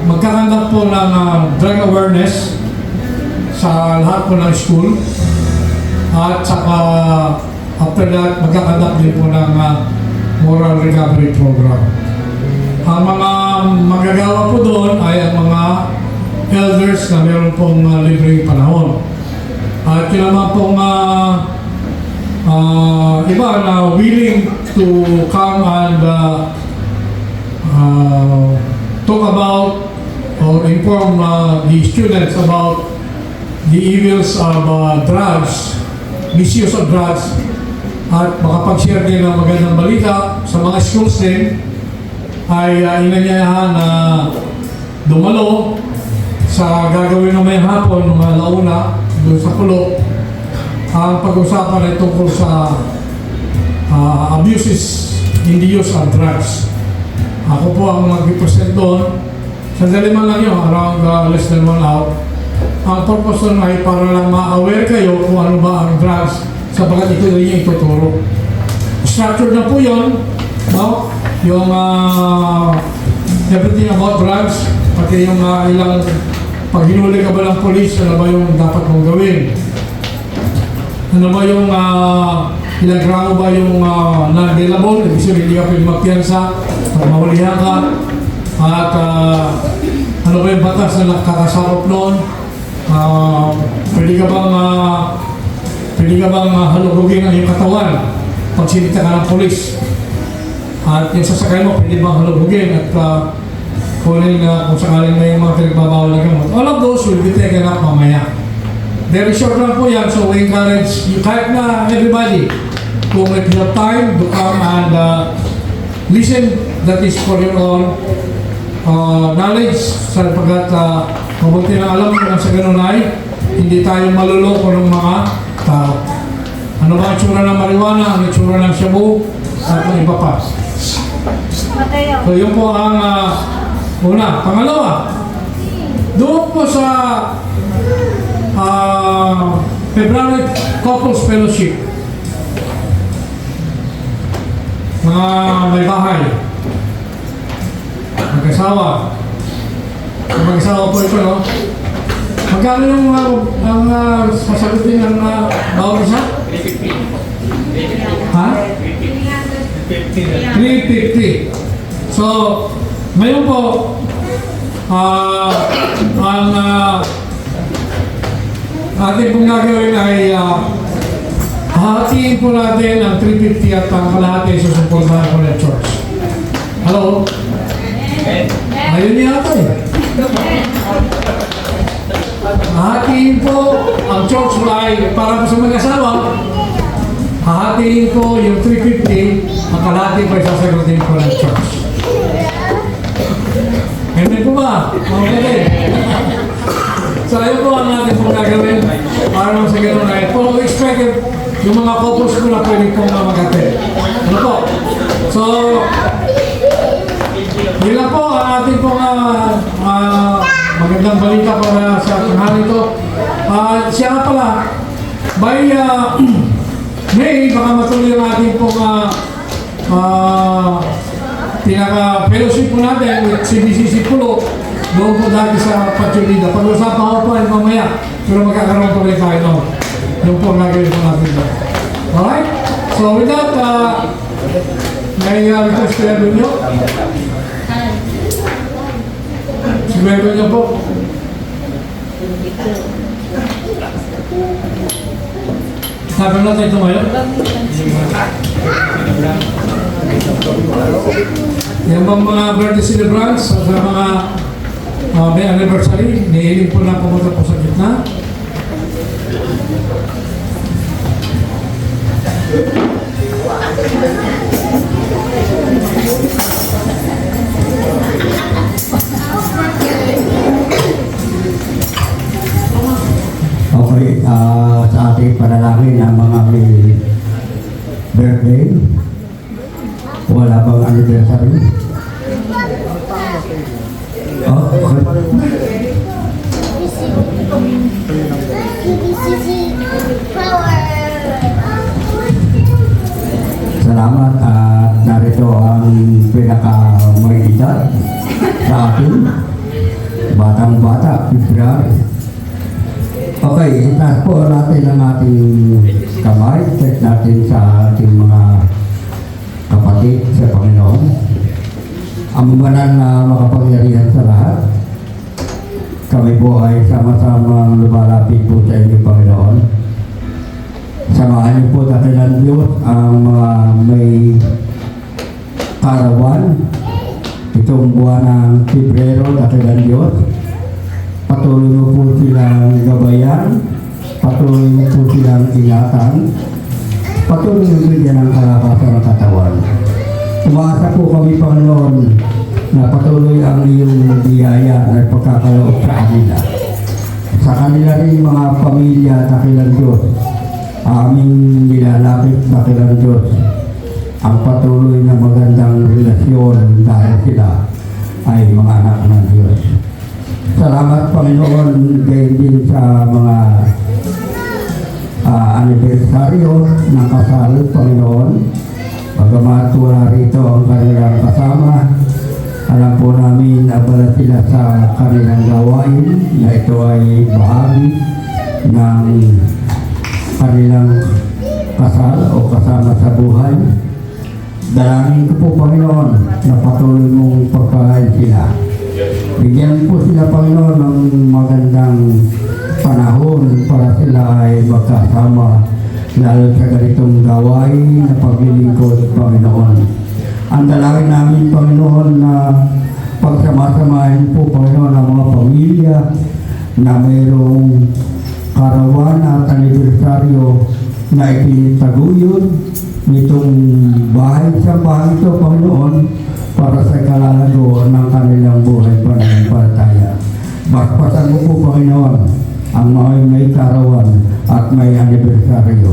magkakandak po ng drug awareness sa lahat po ng school at saka after that magkakandak din po ng moral recovery program. Ang mga magagawa po doon ay ang mga elders na meron pong libreng panahon. At yun naman pong iba na willing to come and talk about or inform the students about the evils of drugs, misuse of drugs, at makapag-share din ng magandang balita sa mga schools din, ay inanyayahan na dumalo sa gagawin ng may hapon, mga launa, doon sa Pulo. Ang pag-usapan ay tungkol sa abuses in the use of drugs. Ako po ang mag-present doon. Sandali man lang yun, around less than 1 hour. Ang purpose doon ay para lang ma-aware kayo kung ano ba ang drugs sapagat ito rin yung ituturo. Structured na po yun, no? Yung everything about drugs, pati yung ilang pag hinuli ka ba ng police, ano ba yung dapat mong gawin? Ano ba yung ilang gramo ba yung non-bailable, ibig sabihin hindi ka pwede magpiyansa pag mahulihan ka, at ano ba yung batas na nakakasakop noon, pwede ka bang halugugin ang iyong katawan pag sinita ka ng polis. At yung sasakay mo, pwede bang halugugin at kunin kung sakaling may mga pinagbabawal na gamot. All of those will be taken up mamaya. Very short lang po yan, so we encourage you, kahit na everybody, kung if you have time to come and listen, that is for your own knowledge, sapagkat mabuti na alam mo sa ganun ay hindi tayo maluloko ng mga tao. Ano ba ang itsura ng marijuana, ang itsura ng shabu, at ng iba pa. So yun po ang una. Pangalawa, doon po sa February Couples Fellowship, mga may bahay, mag-asawa. Mag-asawa po ito, no? Magkano yung sasagutin ng bawat isa? Ha? 350. So, ngayon po, ang ating pong gagawin ay hahatiin po natin ang 350 at ang kalahati susuportahan po ng church. Hello? Ayun niya ito eh. Hahatiin po ang church ay para po sa mag-asawa. Hahatiin ko yung 350, ang kalahati po isasagutin po ng church. Amen po ba? Okay. So ayun po ang natin pong gagawin para naman sa ganun ay follow expected yung mga couples ko na pwede pong mag-attend. Ano po? So, yun lang po ang ating pong magandang balita para sa tanghali ito. Siya nga pala, by May, baka matuloy ang ating pong pinaka-fellowship po natin with CBCC Pulo doon po dati sa Pachulida. Pag-usapan ko po ay mamaya, pero magkakaroon po rin tayo noon. Yung po nagawin po natin doon. Alright? So with that, may request ko yan nyo. Sigurado nyo po. Sabi natin ito ngayon. Yan bang mga birthday celebrants sa mga may anniversary, nihiling po na pumunta po sa gitna. Okay, sa ating panalangin ang mga may birthday, wala bang anniversary? Oh, okay. Salamat at narito ang pinaka-magigita sa atin, batang-bata, February. Okay, itaas po natin ang ating kamay, check natin sa ating mga kapatid sa Panginoon. Ang banal na makapangyarihan sa lahat, kami po ay sama-sama lumalapit po sa inyo, Panginoon. Samahan niyo po dakilan Diyos ang mga may karawan itong buwan ng Pebrero, dakilan Diyos. Patuloy mo po silang gabayan, patuloy mo po silang ingatan, patuloy mo bigyan ng kalakasan ng katawan. Umaasa po kami, Panginoon, na patuloy ang iyong biyaya na pagkakaloob sa kanila. Sa kanila rin mga pamilya, dakilan Diyos, aming nilalapit, dakilan Diyos, ang patuloy na magandang relasyon dahil sila ay mga anak ng Diyos. Salamat, Panginoon, gayon din sa mga anibersaryo ng kasal, Panginoon. Bagamat wala rito ang kanilang kasama, alam po namin abala sila sa kanilang gawain na ito ay bahagi ng kanilang kasal o kasama sa buhay. Dalangin ko po, Panginoon, na patuloy mong pagpalain sila. Bigyan po sila, Panginoon, ng magandang panahon para sila ay magkasama lalo sa ganitong gawain na paglilingkod, Panginoon. Ang dalangin namin, Panginoon, na pagsamasamahin po, Panginoon, ang mga pamilya na mayroong karawan at anibersaryo na itinitaguyod nitong bahay sa bahay ito, Panginoon, para sa kalalago ng kanilang buhay pananampalataya. Bakpasan mo po, Panginoon, ang mga may karawan at may anibersaryo.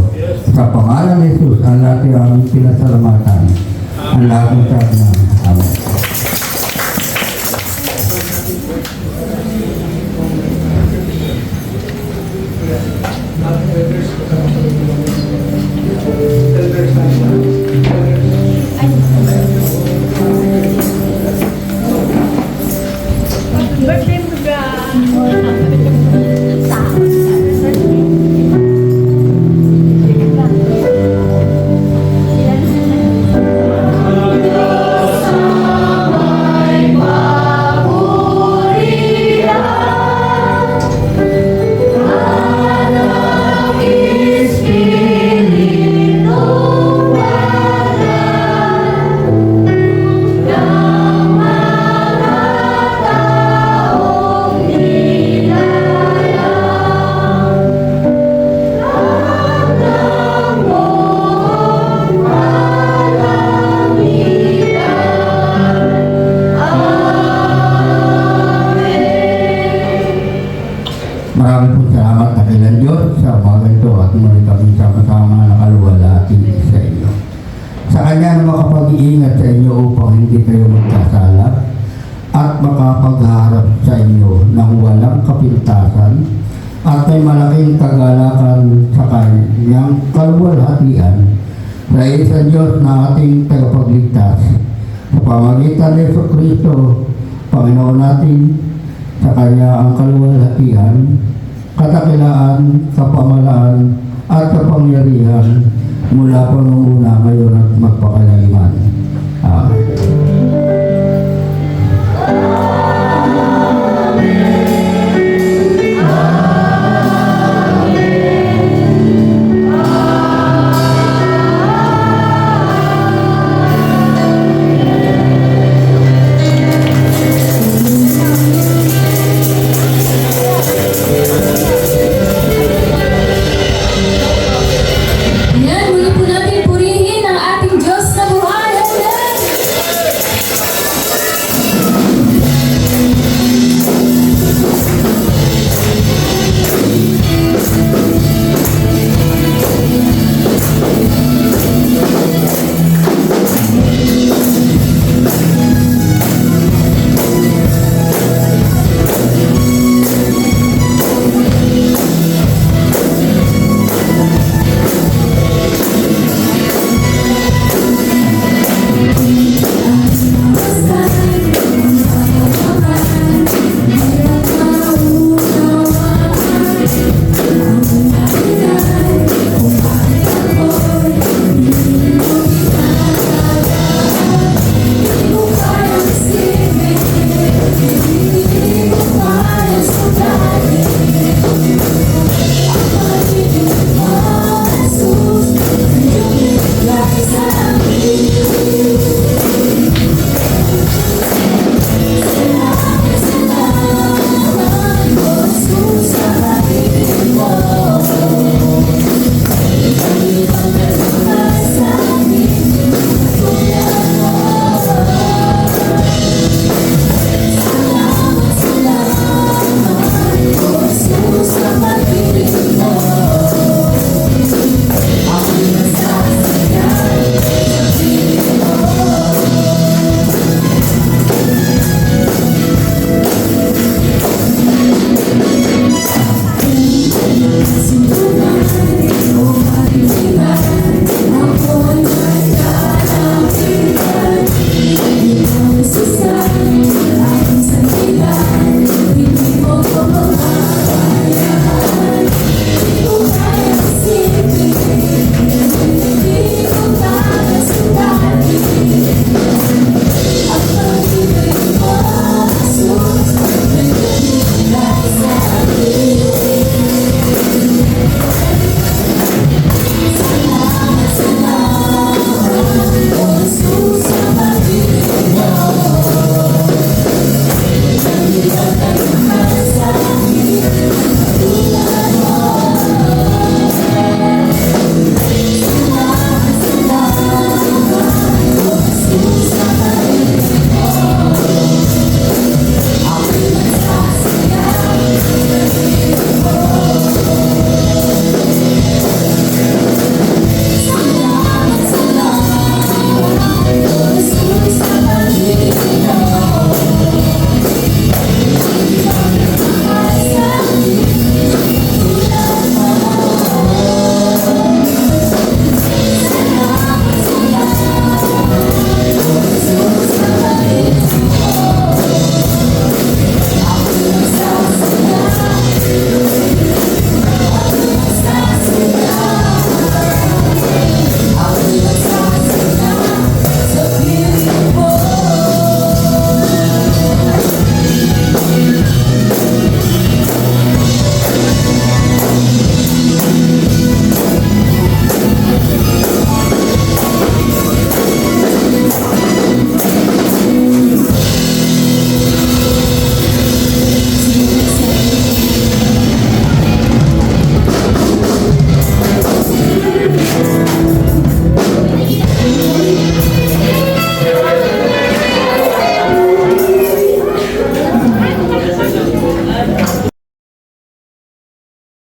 Sa pangalan ni Jesus, ang lahat ay aming pinasalamatan. Ang lahat ng namin. Amen. Birthday mo Maraming po salamat na kailan Diyos sa umaga ito at muli kami sama-sama nakaluwalhati sa inyo. Sa Kanya na makapag-iingat sa inyo upang hindi kayo magkasala at makapagharap sa inyo ng walang kapintasan at may malaking kagalakan sa Kanyang kaluwalhatian sa isang Diyos na ating tagapagligtas sa pamagitan ni Jesucristo, Panginoon natin. Sa Kanya ang kaluwalhatian, katakilaan, kapamalaan at kapangyarihan mula pa noong una, ngayon at magpakailanman.